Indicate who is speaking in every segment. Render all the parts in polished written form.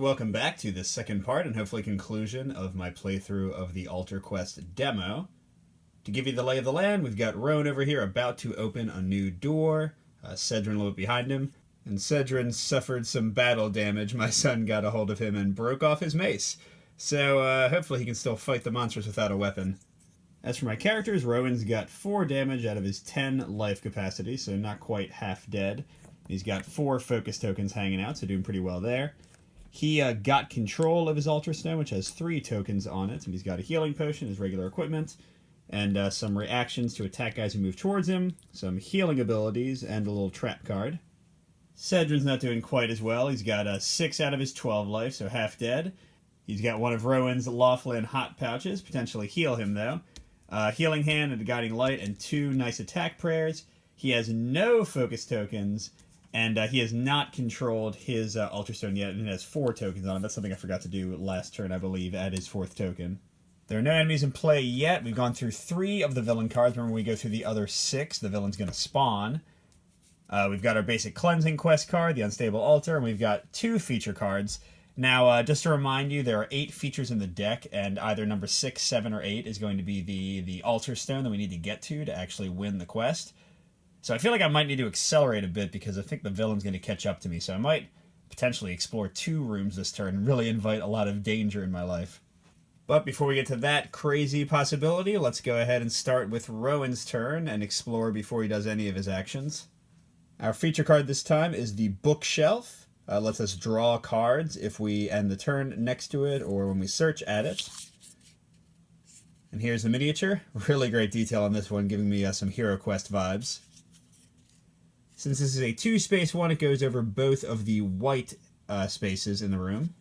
Speaker 1: So welcome back to the second part and hopefully conclusion of my playthrough of the Altar Quest demo. To give you the lay of the land, we've got Rowan over here about to open a new door, Cedrin a little bit behind him, and Cedrin suffered some battle damage. My son got a hold of him and broke off his mace, so hopefully he can still fight the monsters without a weapon. As for my characters, Rowan's got 4 damage out of his 10 life capacity, so not quite half dead. He's got 4 focus tokens hanging out, so doing pretty well there. He got control of his Altar Stone, which has 3 tokens on it, and he's got a healing potion, his regular equipment, and some reactions to attack guys who move towards him, some healing abilities, and a little trap card. Cedrin's not doing quite as well. He's got 6 out of his 12 life, so half dead. He's got one of Rowan's Laughlin hot pouches, potentially heal him though. Healing Hand and a Guiding Light, and 2 nice attack prayers. He has no focus tokens, and he has not controlled his Altar Stone yet, and it has 4 tokens on it. That's something I forgot to do last turn, I believe, add his 4th token. There are no enemies in play yet. We've gone through 3 of the villain cards. Remember, when we go through the other 6, the villain's going to spawn. We've got our basic cleansing quest card, the Unstable Altar, and we've got 2 feature cards. Now, just to remind you, there are 8 features in the deck, and either number 6, 7, or 8 is going to be the Altar Stone that we need to get to actually win the quest. So I feel like I might need to accelerate a bit because I think the villain's going to catch up to me, so I might potentially explore 2 rooms this turn and really invite a lot of danger in my life. But before we get to that crazy possibility, let's go ahead and start with Rowan's turn and explore before he does any of his actions. Our feature card this time is the Bookshelf. Lets us draw cards if we end the turn next to it or when we search at it. And here's the miniature. Really great detail on this one, giving me some Hero Quest vibes. Since this is a 2-space one, it goes over both of the white spaces in the room.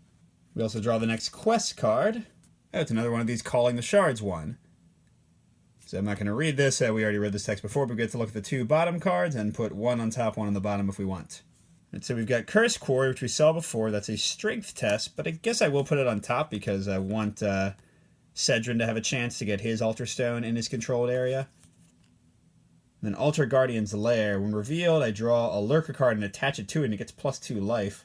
Speaker 1: We also draw the next quest card. Oh, it's another one of these Calling the Shards one. So I'm not going to read this. We already read this text before, but we get to look at the 2 bottom cards and put 1 on top, 1 on the bottom if we want. And so we've got Curse Quarry, which we saw before. That's a strength test, but I guess I will put it on top because I want Cedrin to have a chance to get his Altar Stone in his controlled area. And then Altar Guardian's Lair. When revealed, I draw a Lurker card and attach it to it, and it gets +2 life.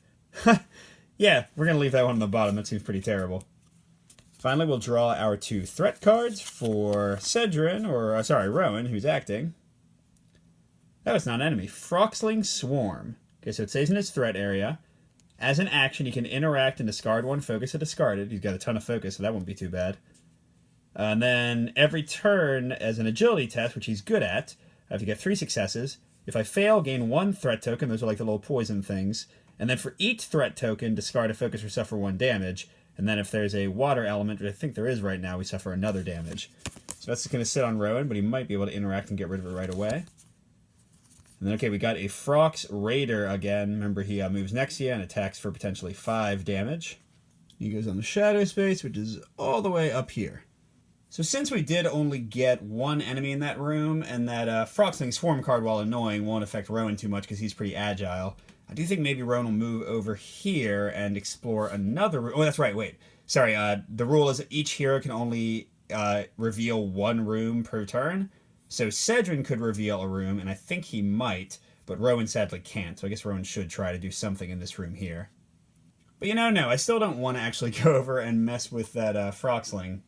Speaker 1: Yeah, we're going to leave that one on the bottom. That seems pretty terrible. Finally, we'll draw our 2 threat cards for Cedrin, or Rowan, who's acting. Oh, it's not an enemy. Froxling Swarm. Okay, so it stays in his threat area. As an action, he can interact and discard 1 focus to discard it. He's got a ton of focus, so that won't be too bad. And then every turn, as an agility test, which he's good at, I have to get 3 successes. If I fail, gain 1 threat token. Those are like the little poison things. And then for each threat token, discard a focus or suffer 1 damage. And then if there's a water element, which I think there is right now, we suffer another damage. So that's going to sit on Rowan, but he might be able to interact and get rid of it right away. And then, okay, we got a Frox Raider again. Remember, he moves next to you and attacks for potentially 5 damage. He goes on the Shadow Space, which is all the way up here. So since we did only get 1 enemy in that room, and that Froxling Swarm card, while annoying, won't affect Rowan too much because he's pretty agile, I do think maybe Rowan will move over here and explore another room. Oh, that's right, wait. Sorry, the rule is that each hero can only reveal 1 room per turn. So Cedrin could reveal a room, and I think he might, but Rowan sadly can't, so I guess Rowan should try to do something in this room here. But no, I still don't want to actually go over and mess with that Froxling.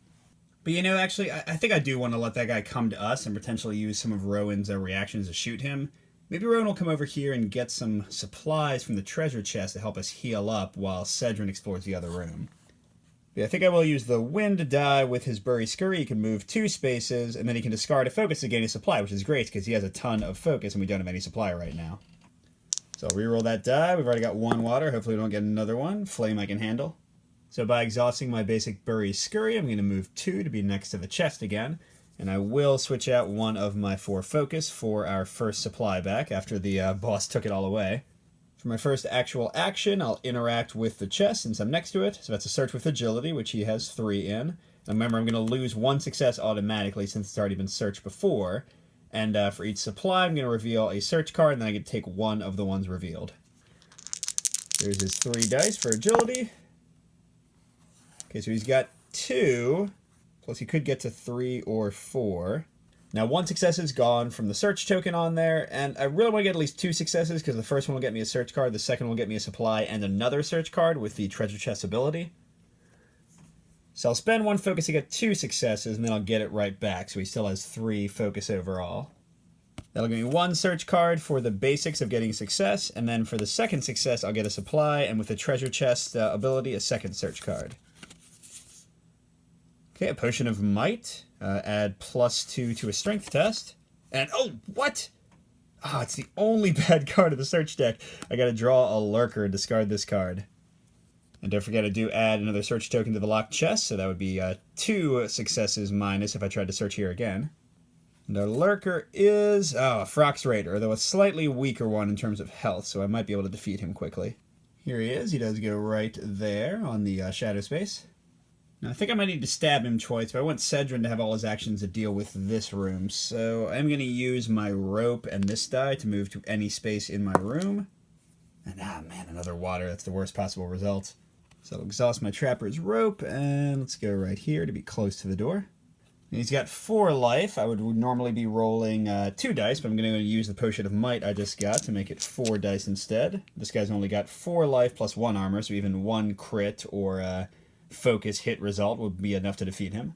Speaker 1: But actually, I think I do want to let that guy come to us and potentially use some of Rowan's reactions to shoot him. Maybe Rowan will come over here and get some supplies from the treasure chest to help us heal up while Cedrin explores the other room. Yeah, I think I will use the Wind die with his Bury Scurry. He can move 2 spaces, and then he can discard a focus to gain a supply, which is great because he has a ton of focus and we don't have any supply right now. So I'll reroll that die. We've already got 1 water. Hopefully we don't get another one. Flame I can handle. So by exhausting my basic Bury Scurry, I'm going to move 2 to be next to the chest again. And I will switch out 1 of my 4 focus for our first supply back after the boss took it all away. For my first actual action, I'll interact with the chest since I'm next to it. So that's a search with agility, which he has 3 in. And remember, I'm going to lose 1 success automatically since it's already been searched before. And for each supply, I'm going to reveal a search card, and then I get to take 1 of the ones revealed. There's his 3 dice for agility. Okay, so he's got 2. Plus he could get to 3 or 4. Now, one success is gone from the search token on there, and I really want to get at least 2 successes because the first one will get me a search card, the second will get me a supply and another search card with the treasure chest ability. So I'll spend 1 focus to get 2 successes, and then I'll get it right back, so he still has 3 focus overall. That'll give me 1 search card for the basics of getting success, and then for the second success I'll get a supply, and with the treasure chest ability, a second search card. Okay, a potion of might. Add +2 to a strength test. And, oh, what? Ah, it's the only bad card of the search deck. I gotta draw a lurker, discard this card. And don't forget I do add another search token to the locked chest, so that would be 2 successes minus if I tried to search here again. And our lurker is, a Frox Raider, though a slightly weaker one in terms of health, so I might be able to defeat him quickly. Here he is. He does go right there on the shadow space. Now, I think I might need to stab him twice, but I want Cedrin to have all his actions to deal with this room. So I'm going to use my rope and this die to move to any space in my room. And, man, another water. That's the worst possible result. So I'll exhaust my trapper's rope, and let's go right here to be close to the door. And he's got 4 life. I would normally be rolling 2 dice, but I'm going to use the potion of might I just got to make it 4 dice instead. This guy's only got 4 life plus 1 armor, so even 1 crit or focus hit result would be enough to defeat him.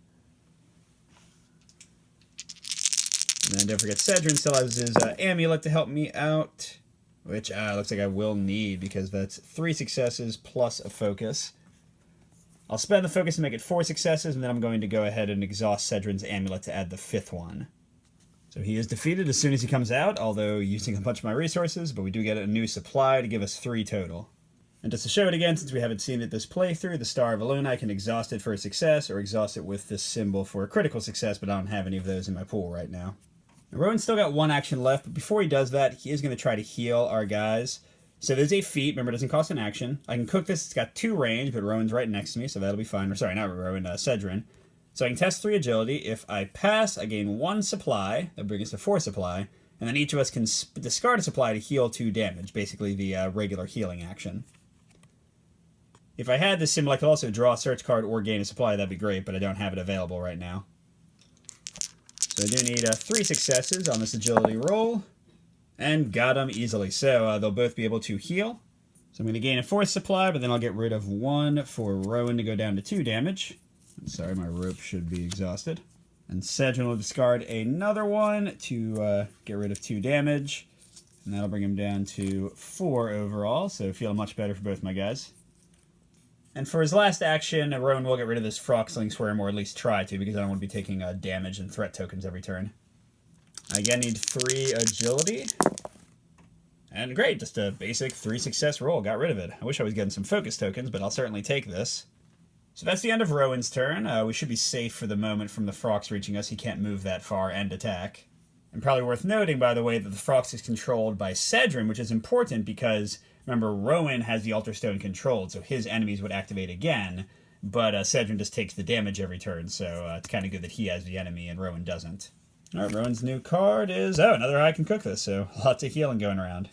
Speaker 1: And then don't forget Cedrin still has his amulet to help me out, which looks like I will need because that's 3 successes plus a focus. I'll spend the focus to make it 4 successes, and then I'm going to go ahead and exhaust Cedrin's amulet to add the 5th one. So he is defeated as soon as he comes out, although using a bunch of my resources, but we do get a new supply to give us 3 total. And just to show it again, since we haven't seen it this playthrough, the Star of Aluna, I can exhaust it for a success, or exhaust it with this symbol for a critical success, but I don't have any of those in my pool right now. Now, Rowan's still got 1 action left, but before he does that, he is going to try to heal our guys. So there's a feat, remember it doesn't cost an action. I can cook this, it's got 2 range, but Rowan's right next to me, so that'll be fine. Or sorry, not Rowan, Cedrin. So I can test 3 agility. If I pass, I gain 1 supply, that brings us to 4 supply, and then each of us can discard a supply to heal 2 damage, basically the regular healing action. If I had this symbol, I could also draw a search card or gain a supply. That'd be great, but I don't have it available right now. So I do need 3 successes on this agility roll. And got them easily. So they'll both be able to heal. So I'm going to gain a 4th supply, but then I'll get rid of 1 for Rowan to go down to 2 damage. Sorry, my rope should be exhausted. And Cedrin will discard another 1 to get rid of 2 damage. And that'll bring him down to 4 overall, so feel much better for both my guys. And for his last action, Rowan will get rid of this Froxling Swarm, or at least try to, because I don't want to be taking damage and threat tokens every turn. I again need 3 agility. And great, just a basic 3 success roll. Got rid of it. I wish I was getting some focus tokens, but I'll certainly take this. So that's the end of Rowan's turn. We should be safe for the moment from the Frox reaching us. He can't move that far and attack. And probably worth noting, by the way, that the Frox is controlled by Cedrin, which is important because, remember, Rowan has the Altar Stone controlled, so his enemies would activate again, but Cedrin just takes the damage every turn, so it's kind of good that he has the enemy and Rowan doesn't. Alright, Rowan's new card is, another I can cook this, so lots of healing going around.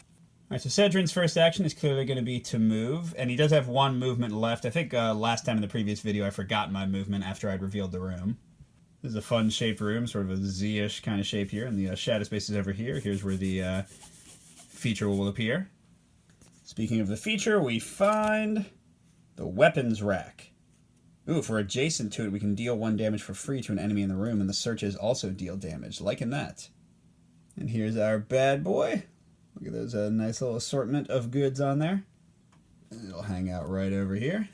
Speaker 1: Alright, so Cedrin's first action is clearly going to be to move, and he does have 1 movement left. I think last time in the previous video I forgot my movement after I'd revealed the room. This is a fun-shaped room, sort of a Z-ish kind of shape here, and the shadow space is over here. Here's where the feature will appear. Speaking of the feature, we find the weapons rack. Ooh, for adjacent to it, we can deal 1 damage for free to an enemy in the room, and the searches also deal damage, liking that. And here's our bad boy. Look at those nice little assortment of goods on there. And it'll hang out right over here.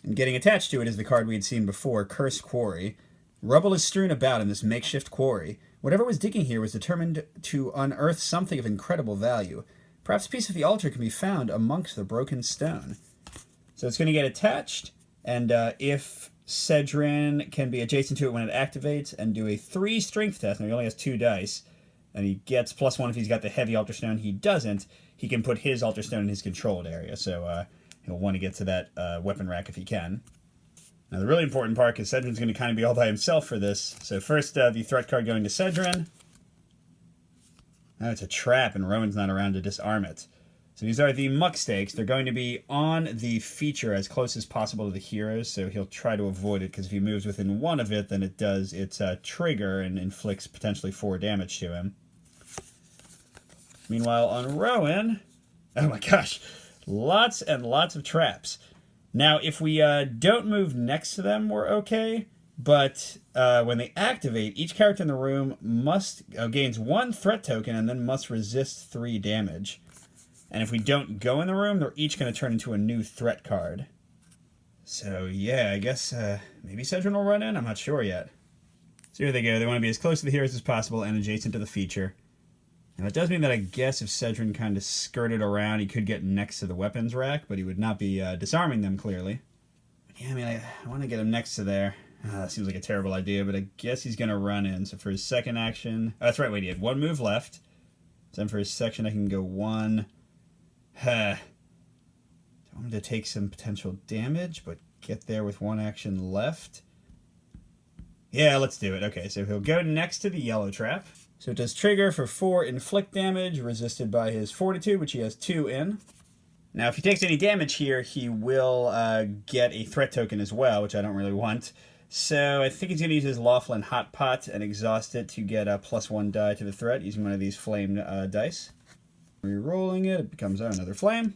Speaker 1: And getting attached to it is the card we had seen before, Cursed Quarry. Rubble is strewn about in this makeshift quarry. Whatever was digging here was determined to unearth something of incredible value. Perhaps a piece of the altar can be found amongst the broken stone. So it's going to get attached, and if Cedrin can be adjacent to it when it activates, and do a 3 strength test, now he only has 2 dice, and he gets +1 if he's got the heavy altar stone. He doesn't. He can put his altar stone in his controlled area, so he'll want to get to that weapon rack if he can. Now, the really important part, because Cedrin's going to kind of be all by himself for this. So first, the threat card going to Cedrin. Oh, it's a trap, and Rowan's not around to disarm it. So these are the muck stakes. They're going to be on the feature as close as possible to the heroes, so he'll try to avoid it, because if he moves within one of it, then it does its trigger and inflicts potentially 4 damage to him. Meanwhile, on Rowan, oh my gosh, lots and lots of traps. Now, if we don't move next to them, we're okay, but when they activate, each character in the room gains 1 threat token and then must resist 3 damage. And if we don't go in the room, they're each going to turn into a new threat card. So yeah, I guess maybe Cedron will run in? I'm not sure yet. So here they go. They want to be as close to the heroes as possible and adjacent to the feature. Now it does mean that I guess if Cedron kind of skirted around, he could get next to the weapons rack, but he would not be disarming them, clearly. Yeah, I mean, I want to get him next to there. Seems like a terrible idea, but I guess he's going to run in. So for his second action... Oh, that's right, wait, he had 1 move left. So then for his section, I can go 1... Do I want him to take some potential damage, but get there with 1 action left? Yeah, let's do it. Okay, so he'll go next to the yellow trap. So it does trigger for 4 inflict damage, resisted by his fortitude, which he has 2 in. Now, if he takes any damage here, he will get a threat token as well, which I don't really want. So I think he's going to use his Laughlin Hot Pot and exhaust it to get a +1 die to the threat, using one of these flame dice. Re-rolling it, it becomes another flame.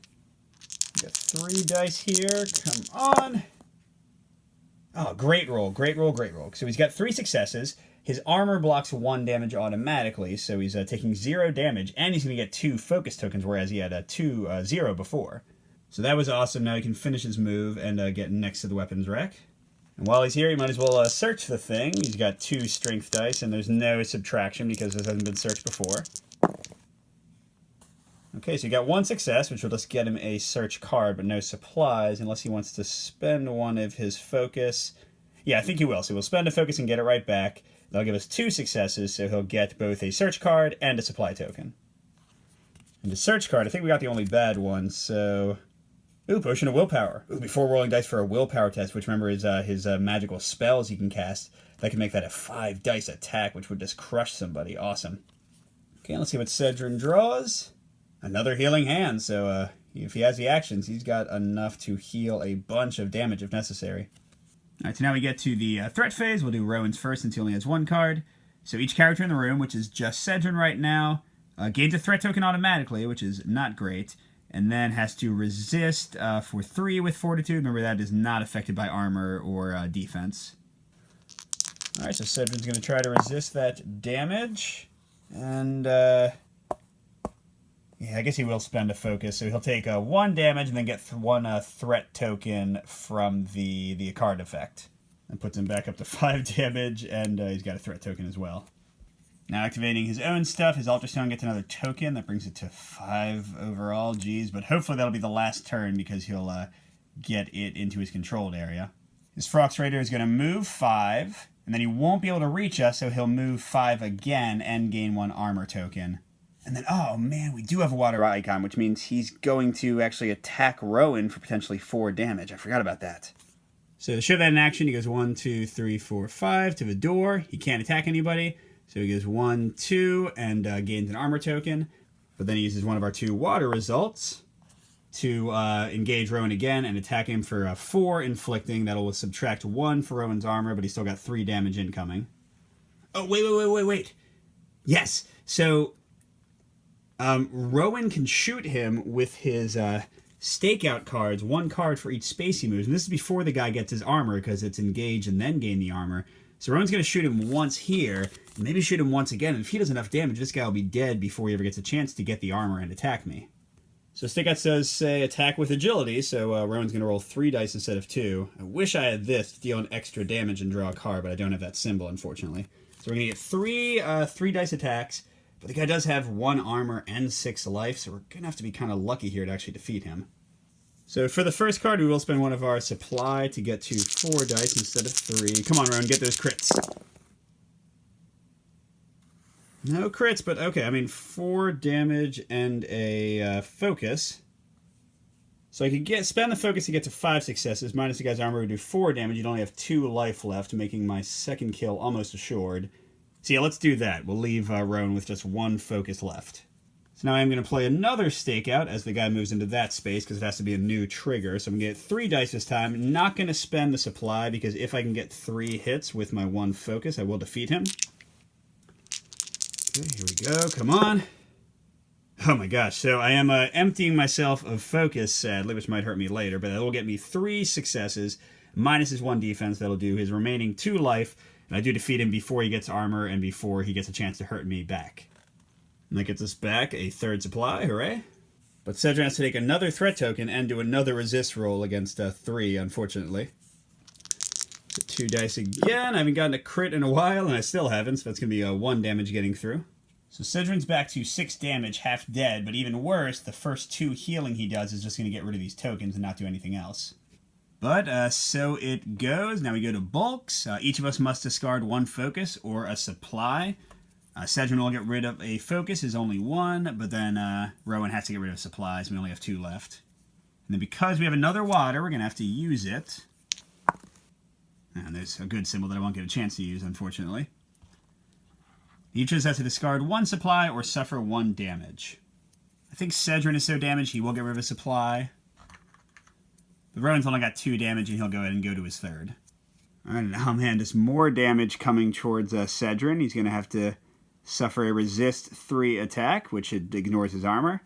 Speaker 1: We got 3 dice here. Come on. Oh, great roll, great roll, great roll. So he's got 3 successes. His armor blocks 1 damage automatically, so he's taking 0 damage, and he's going to get 2 focus tokens, whereas he had 0 before. So that was awesome. Now he can finish his move and get next to the weapons rack. And while he's here, he might as well search the thing. He's got 2 strength dice, and there's no subtraction because this hasn't been searched before. Okay, so he got 1 success, which will just get him a search card, but no supplies, unless he wants to spend one of his focus. Yeah, I think he will. So he'll spend a focus and get it right back. That'll give us 2 successes, so he'll get both a search card and a supply token. And the search card, I think we got the only bad one, so... Ooh, Potion of Willpower. Ooh, before rolling dice for a willpower test, which remember is his magical spells he can cast. That can make that a 5 dice attack, which would just crush somebody. Awesome. Okay, let's see what Cedron draws. Another healing hand, so if he has the actions, he's got enough to heal a bunch of damage if necessary. Alright, so now we get to the threat phase. We'll do Rowan's first since he only has 1 card. So each character in the room, which is just Cedron right now, gains a threat token automatically, which is not great, and then has to resist for 3 with fortitude. Remember, that is not affected by armor or defense. Alright, so Cedron's going to try to resist that damage, and... yeah, I guess he will spend a focus, so he'll take 1 damage and then get 1 threat token from the card effect. And puts him back up to 5 damage, and he's got a threat token as well. Now activating his own stuff, his Altar Stone gets another token. That brings it to 5 overall, geez. But hopefully that'll be the last turn because he'll get it into his controlled area. His Frox Raider is going to move 5, and then he won't be able to reach us, so he'll move 5 again and gain 1 armor token. And then, oh man, we do have a water icon, which means he's going to actually attack Rowan for potentially 4 damage. I forgot about that. So to show that in action, he goes 1, 2, 3, 4, 5 to the door. He can't attack anybody. So he goes 1, 2, and gains an armor token. But then he uses one of our 2 water results to engage Rowan again and attack him for 4 inflicting. That'll subtract 1 for Rowan's armor, but he's still got 3 damage incoming. Oh, wait. Yes, so... Rowan can shoot him with his stakeout cards, 1 card for each space he moves. And this is before the guy gets his armor, because it's engage and then gain the armor. So Rowan's going to shoot him once here, and maybe shoot him once again. And if he does enough damage, this guy will be dead before he ever gets a chance to get the armor and attack me. So stakeouts does say attack with agility, so Rowan's going to roll 3 dice instead of 2. I wish I had this to deal an extra damage and draw a card, but I don't have that symbol, unfortunately. So we're going to get 3 dice attacks. But the guy does have 1 armor and 6 life, so we're going to have to be kind of lucky here to actually defeat him. So for the first card, we will spend 1 of our supply to get to 4 dice instead of 3. Come on, Rowan, get those crits. No crits, but okay, I mean 4 damage and a focus. So I could spend the focus to get to 5 successes, minus the guy's armor would do 4 damage. You'd only have 2 life left, making my second kill almost assured. So yeah, let's do that. We'll leave Rowan with just 1 focus left. So now I'm going to play another stakeout as the guy moves into that space because it has to be a new trigger. So I'm going to get 3 dice this time. Not going to spend the supply because if I can get 3 hits with my 1 focus, I will defeat him. Okay, here we go. Come on. Oh my gosh. So I am emptying myself of focus, sadly, which might hurt me later, but that will get me 3 successes, minus his 1 defense. That'll do his remaining 2 life. And I do defeat him before he gets armor and before he gets a chance to hurt me back. And that gets us back a 3rd supply, hooray. But Cedron has to take another threat token and do another resist roll against 3, unfortunately. So 2 dice again. I haven't gotten a crit in a while, and I still haven't, so that's going to be 1 damage getting through. So Cedron's back to 6 damage, half dead, but even worse, the first 2 healing he does is just going to get rid of these tokens and not do anything else. But so it goes. Now we go to bulks. Each of us must discard 1 focus or a supply. Cedron will get rid of a focus, is only 1, but then Rowan has to get rid of supplies. We only have 2 left. And then because we have another water, we're going to have to use it. And there's a good symbol that I won't get a chance to use, unfortunately. Each of us has to discard 1 supply or suffer 1 damage. I think Cedron is so damaged he will get rid of a supply. But Rowan's only got 2 damage, and he'll go ahead and go to his 3rd. Alright, now man, just more damage coming towards Cedron. He's going to have to suffer a resist 3 attack, which ignores his armor.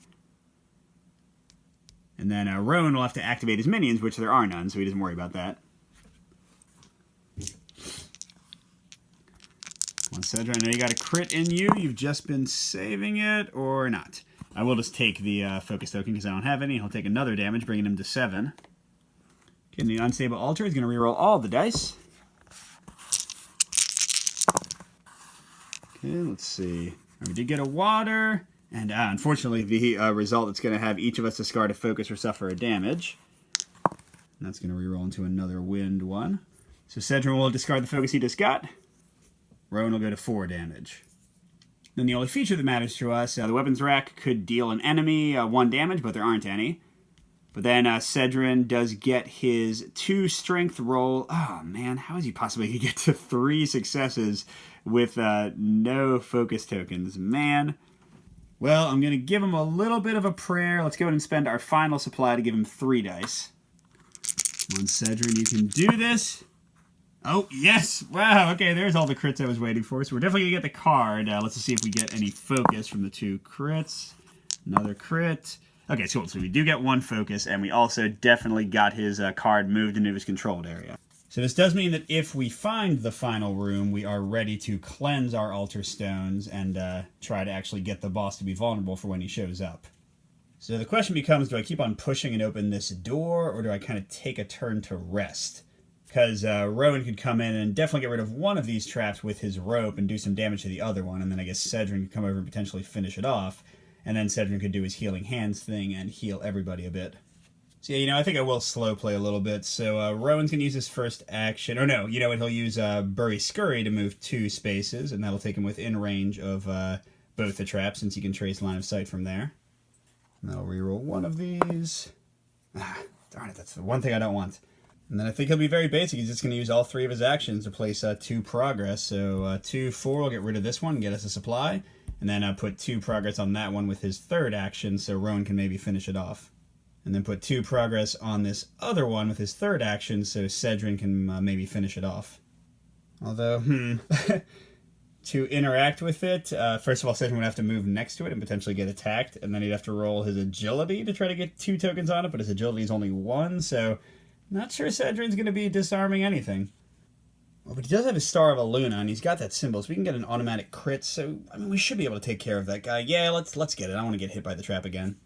Speaker 1: And then Rowan will have to activate his minions, which there are none, so he doesn't worry about that. Come on, Cedron, I know you got a crit in you. You've just been saving it, or not. I will just take the focus token because I don't have any. He'll take another damage, bringing him to 7. Getting the unstable altar. He's going to reroll all the dice. Okay, let's see. We did get a water, and unfortunately, the result it's going to have each of us discard a focus or suffer a damage. And that's going to reroll into another wind 1. So Cedron will discard the focus he just got. Rowan will go to 4 damage. Then the only feature that matters to us, the weapons rack could deal an enemy 1 damage, but there aren't any. But then Cedron does get his 2 strength roll. Oh man, how is he possibly going to get to 3 successes with no focus tokens? Man. Well, I'm going to give him a little bit of a prayer. Let's go ahead and spend our final supply to give him 3 dice. Come on, Cedron, you can do this. Oh, yes! Wow, okay, there's all the crits I was waiting for. So we're definitely going to get the card. Let's just see if we get any focus from the 2 crits. Another crit. Okay, cool. So we do get 1 focus, and we also definitely got his card moved into his controlled area. So this does mean that if we find the final room, we are ready to cleanse our altar stones and try to actually get the boss to be vulnerable for when he shows up. So the question becomes, do I keep on pushing and open this door, or do I kind of take a turn to rest? Because Rowan could come in and definitely get rid of one of these traps with his rope and do some damage to the other one, and then I guess Cedron could come over and potentially finish it off, and then Cedron could do his healing hands thing and heal everybody a bit. So yeah, you know, I think I will slow play a little bit. So Rowan's going to use his first action, or no, you know what, he'll use Bury Scurry to move 2 spaces, and that'll take him within range of both the traps, since he can trace line of sight from there. And that'll reroll 1 of these. Darn it, that's the one thing I don't want. And then I think he'll be very basic. He's just going to use all 3 of his actions to place 2 progress. So 2, 4 will get rid of this one and get us a supply. And then put 2 progress on that one with his 3rd action so Rowan can maybe finish it off. And then put 2 progress on this other one with his 3rd action so Cedron can maybe finish it off. Although, to interact with it, first of all, Cedron would have to move next to it and potentially get attacked. And then he'd have to roll his agility to try to get 2 tokens on it, but his agility is only 1, so not sure Cedron's going to be disarming anything. Well, but he does have his Star of Aluna, and he's got that symbol, so we can get an automatic crit, so, I mean, we should be able to take care of that guy. Yeah, let's get it. I don't want to get hit by the trap again.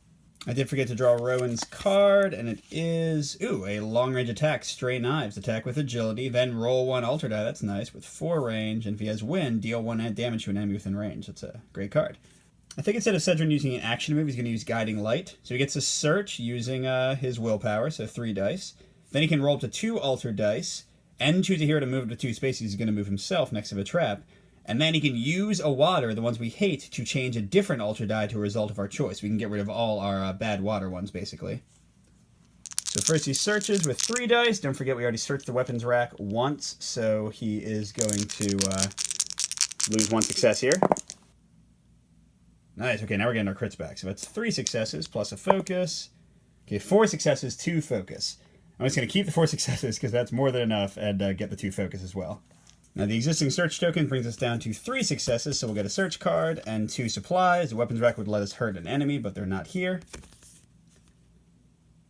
Speaker 1: I did forget to draw Rowan's card, and it is, a long-range attack, Stray Knives. Attack with agility, then roll 1 altar die, that's nice, with 4 range, and if he has wind, deal 1 damage to an enemy within range. That's a great card. I think instead of Cedron using an action move, he's going to use Guiding Light. So he gets to search using his willpower, so 3 dice. Then he can roll up to 2 altar dice, and choose a hero to move up to 2 spaces. He's going to move himself next to a trap. And then he can use a water, the ones we hate, to change a different altar die to a result of our choice. We can get rid of all our bad water ones, basically. So first he searches with 3 dice. Don't forget we already searched the weapons rack once, so he is going to lose 1 success here. Nice. Okay, now we're getting our crits back. So that's 3 successes plus a focus. Okay, 4 successes, 2 focus. I'm just going to keep the 4 successes because that's more than enough, and get the 2 focus as well. Now the existing search token brings us down to 3 successes, so we'll get a search card and 2 supplies. The weapons rack would let us hurt an enemy, but they're not here.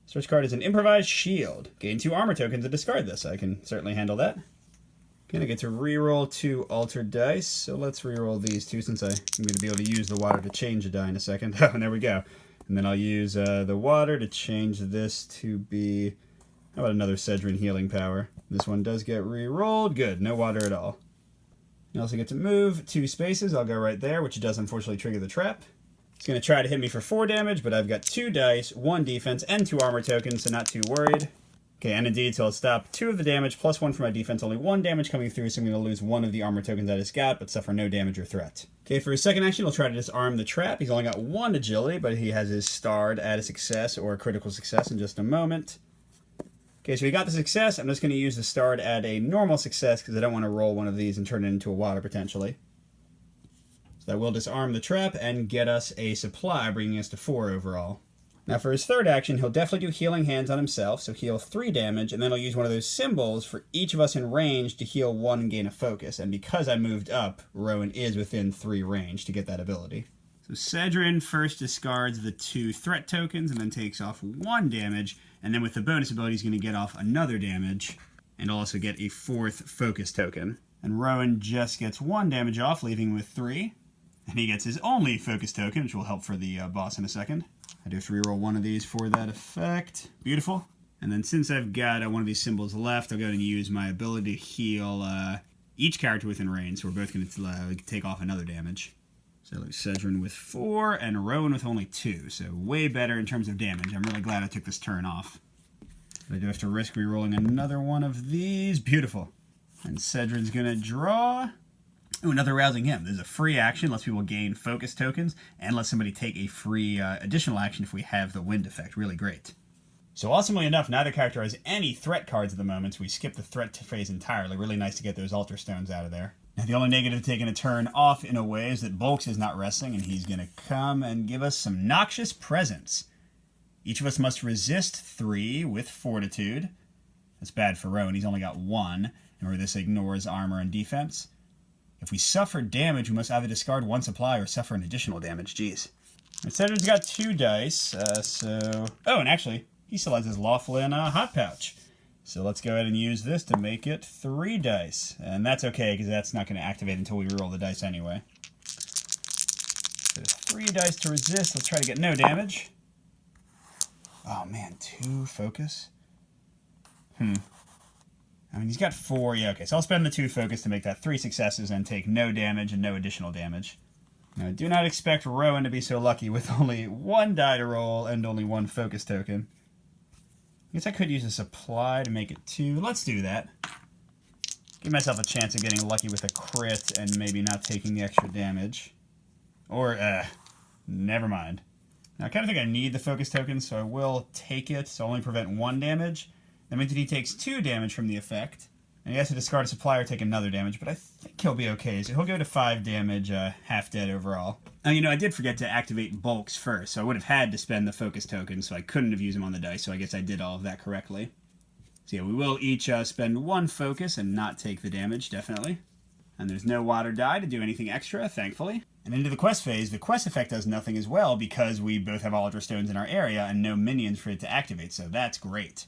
Speaker 1: Search card is an improvised shield. Gain 2 armor tokens to discard this. I can certainly handle that. Gonna get to reroll 2 altered dice, so let's reroll these 2 since I'm going to be able to use the water to change a die in a second. Oh, and there we go. And then I'll use the water to change this to be... How about another Cedrin healing power? This one does get rerolled. Good, no water at all. You also get to move 2 spaces. I'll go right there, which does unfortunately trigger the trap. It's going to try to hit me for 4 damage, but I've got 2 dice, 1 defense, and 2 armor tokens, so not too worried. Okay, and indeed, so I'll stop 2 of the damage, plus 1 for my defense, only 1 damage coming through, so I'm going to lose 1 of the armor tokens that it's got, but suffer no damage or threat. Okay, for his second action, he'll try to disarm the trap. He's only got 1 agility, but he has his starred add a success or a critical success in just a moment. Okay, so we got the success. I'm just going to use the starred add a normal success, because I don't want to roll one of these and turn it into a water, potentially. So that will disarm the trap and get us a supply, bringing us to 4 overall. Now for his third action, he'll definitely do Healing Hands on himself, so heal 3 damage, and then he'll use one of those symbols for each of us in range to heal 1 and gain a focus. And because I moved up, Rowan is within 3 range to get that ability. So Cedrin first discards the 2 threat tokens and then takes off 1 damage, and then with the bonus ability he's going to get off another damage, and also get a 4th focus token. And Rowan just gets 1 damage off, leaving with 3. And he gets his only focus token, which will help for the boss in a second. I do have to reroll 1 of these for that effect. Beautiful. And then since I've got 1 of these symbols left, I'll go ahead and use my ability to heal each character within range. So we're both going to take off another damage. So Cedrin with 4 and Rowan with only 2. So way better in terms of damage. I'm really glad I took this turn off. But I do have to risk rerolling another 1 of these. Beautiful. And Cedrin's going to draw... Ooh, another Rousing Him. There's a free action, lets people gain focus tokens, and lets somebody take a free additional action if we have the wind effect. Really great. So awesomely enough, neither character has any threat cards at the moment, so we skip the threat phase entirely. Really nice to get those altar stones out of there. Now the only negative to taking a turn off in a way is that Bulks is not resting, and he's going to come and give us some noxious presents. Each of us must resist 3 with fortitude. That's bad for Rowan. He's only got 1, and where this ignores armor and defense. If we suffer damage, we must either discard 1 supply or suffer an additional damage. Jeez. Cedrin's got 2 dice, so... Oh, and actually, he still has his Laughlin hot pouch. So let's go ahead and use this to make it 3 dice. And that's okay, because that's not going to activate until we reroll the dice anyway. So 3 dice to resist. Let's try to get no damage. Oh, man, 2 focus? I mean, he's got 4. Yeah, okay. So I'll spend the 2 focus to make that 3 successes and take no damage and no additional damage. Now, I do not expect Rowan to be so lucky with only 1 die to roll and only 1 focus token. I guess I could use a supply to make it 2. Let's do that. Give myself a chance of getting lucky with a crit and maybe not taking the extra damage. Or, never mind. Now, I kind of think I need the focus token, so I will take it to only prevent 1 damage. That means that he takes 2 damage from the effect, and he has to discard a supply or take another damage, but I think he'll be okay. So he'll go to 5 damage, half dead overall. Now, I did forget to activate Bulks first, so I would have had to spend the focus token, so I couldn't have used him on the dice, so I guess I did all of that correctly. So yeah, we will each spend 1 focus and not take the damage, definitely. And there's no water die to do anything extra, thankfully. And into the quest phase, the quest effect does nothing as well, because we both have altar stones in our area and no minions for it to activate, so that's great.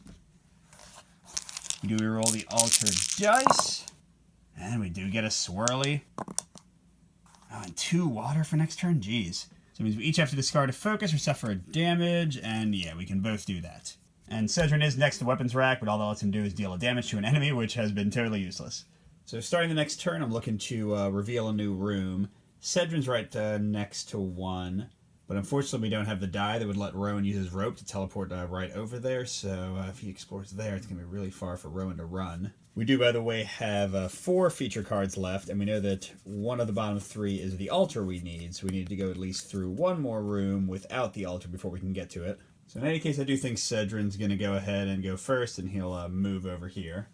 Speaker 1: We do reroll the altered dice. And we do get a swirly. Oh, and 2 water for next turn? Jeez. So it means we each have to discard a focus or suffer a damage, and yeah, we can both do that. And Cedrin is next to weapons rack, but all that lets him do is deal a damage to an enemy, which has been totally useless. So starting the next turn, I'm looking to reveal a new room. Cedrin's right next to 1. But unfortunately, we don't have the die that would let Rowan use his rope to teleport right over there, so if he explores there, it's going to be really far for Rowan to run. We do, by the way, have 4 feature cards left, and we know that 1 of the bottom 3 is the altar we need, so we need to go at least through 1 more room without the altar before we can get to it. So in any case, I do think Cedrin's going to go ahead and go first, and he'll move over here.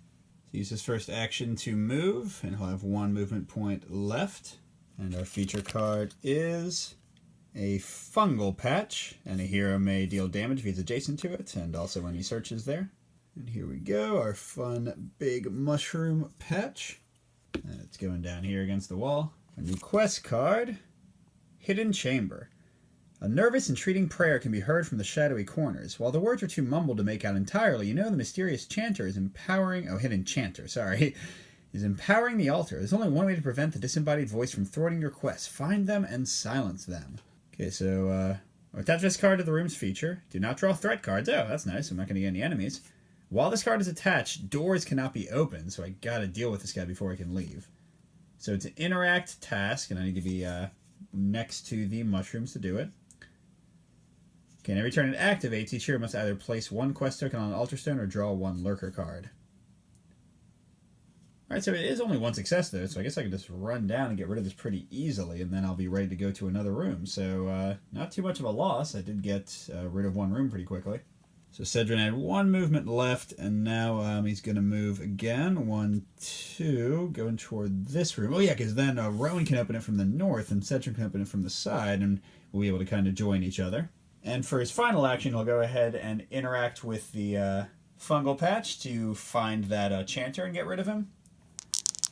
Speaker 1: So use his first action to move, and he'll have 1 movement point left. And our feature card is... a fungal patch, and a hero may deal damage if he's adjacent to it, and also when he searches there. And here we go, our fun big mushroom patch. And it's going down here against the wall. A new quest card, Hidden Chamber. A nervous, entreating prayer can be heard from the shadowy corners. While the words are too mumbled to make out entirely, you know the mysterious chanter is empowering... Oh, hidden chanter, sorry. Is empowering the altar. There's only one way to prevent the disembodied voice from thwarting your quest. Find them and silence them. Okay, so, attach this card to the room's feature. Do not draw threat cards. Oh, that's nice. I'm not going to get any enemies. While this card is attached, doors cannot be opened, so I gotta deal with this guy before I can leave. So it's an interact task, and I need to be next to the mushrooms to do it. Okay, and every turn it activates, each hero must either place one quest token on an altar stone or draw one lurker card. Alright, so it is only one success though, so I guess I can just run down and get rid of this pretty easily, and then I'll be ready to go to another room. So, not too much of a loss. I did get rid of one room pretty quickly. So Cedrin had one movement left, and now he's going to move again. 1, 2, going toward this room. Oh yeah, because then Rowan can open it from the north, and Cedrin can open it from the side, and we'll be able to kind of join each other. And for his final action, he'll go ahead and interact with the fungal patch to find that chanter and get rid of him.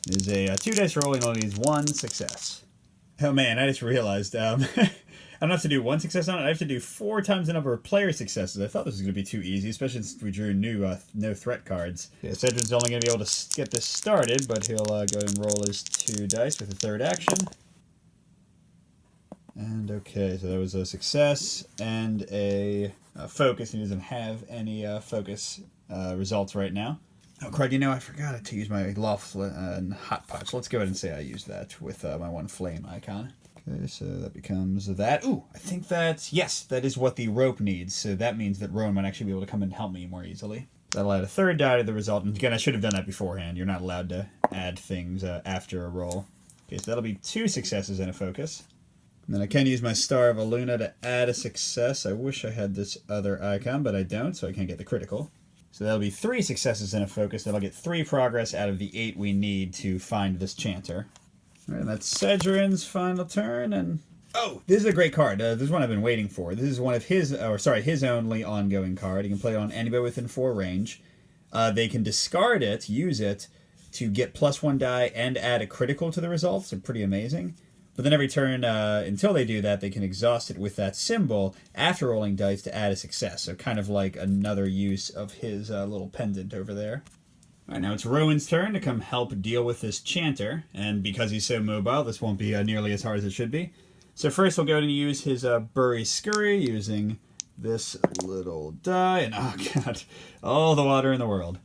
Speaker 1: It is a 2-dice roll, and only needs 1 success. Oh man, I just realized, I don't have to do 1 success on it, I have to do 4 times the number of player successes. I thought this was going to be too easy, especially since we drew new no threat cards. Yeah, Cedrin's only going to be able to get this started, but he'll go ahead and roll his 2 dice with a 3rd action. And okay, so that was a success and a focus. He doesn't have any focus results right now. Oh, crud, you know, I forgot to use my lawful and hot pot. So let's go ahead and say I used that with my 1 flame icon. Okay, so that becomes that. Ooh, I think that's... Yes, that is what the rope needs. So that means that Rowan might actually be able to come and help me more easily. That'll add a 3rd die to the result. And again, I should have done that beforehand. You're not allowed to add things after a roll. Okay, so that'll be 2 successes and a focus. And then I can use my Star of Aluna to add a success. I wish I had this other icon, but I don't, so I can't get the critical. So that'll be 3 successes and a focus. That'll get 3 progress out of the 8 we need to find this chanter. All right, and that's Cedrin's final turn, and... Oh, this is a great card. This is one I've been waiting for. This is one of his, his only ongoing card. He can play it on anybody within 4 range. They can discard it, use it, to get +1 die and add a critical to the results. They're pretty amazing. But then every turn, until they do that, they can exhaust it with that symbol after rolling dice to add a success. So kind of like another use of his little pendant over there. All right, now it's Rowan's turn to come help deal with this chanter. And because he's so mobile, this won't be nearly as hard as it should be. So first we'll go and use his Bury Scurry using this little die. And oh god, all the water in the world.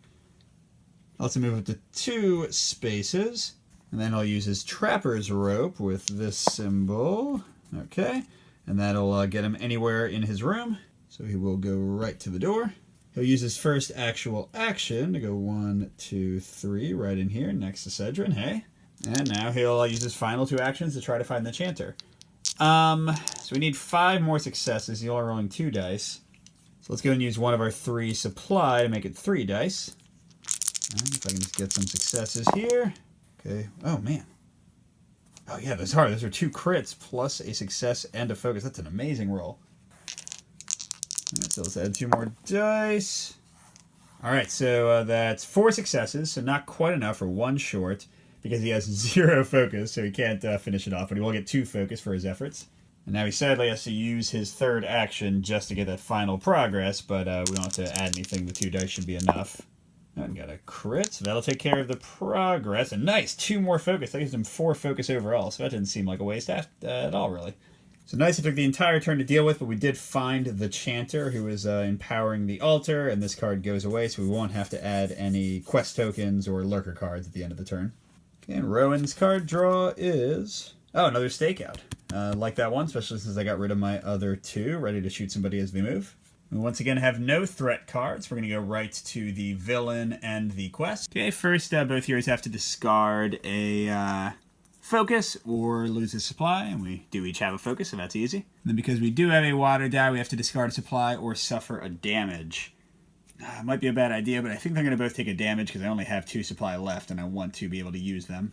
Speaker 1: I'll also move up to 2 spaces. And then I'll use his Trapper's Rope with this symbol. Okay. And that'll get him anywhere in his room. So he will go right to the door. He'll use his first actual action to go 1, 2, 3 right in here next to Cedrin. Hey. And now he'll use his final 2 actions to try to find the chanter. So we need 5 more successes. He's only rolling 2 dice. So let's go and use one of our 3 supply to make it 3 dice. And if I can just get some successes here. Okay. Oh, man. Oh, yeah, that's hard. Those are 2 crits plus a success and a focus. That's an amazing roll. Alright, so let's add 2 more dice. Alright, so that's 4 successes, so not quite enough, for 1 short, because he has 0 focus, so he can't finish it off, but he will get 2 focus for his efforts. And now he sadly has to use his 3rd action just to get that final progress, but we don't have to add anything. The 2 dice should be enough. And got a crit, so that'll take care of the progress. And nice, 2 more focus. That gives him 4 focus overall, so that didn't seem like a waste at all, really. So nice, it took the entire turn to deal with, but we did find the chanter who is empowering the altar, and this card goes away, so we won't have to add any quest tokens or lurker cards at the end of the turn. Okay, and Rowan's card draw is... Oh, another stakeout. Like that one, especially since I got rid of my other 2, ready to shoot somebody as we move. We once again have no threat cards. We're going to go right to the villain and the quest. Okay, first both heroes have to discard a focus or lose a supply, and we do each have a focus, so that's easy. And then because we do have a water die, we have to discard a supply or suffer a damage. It might be a bad idea, but I think they're going to both take a damage because I only have 2 supply left, and I want to be able to use them.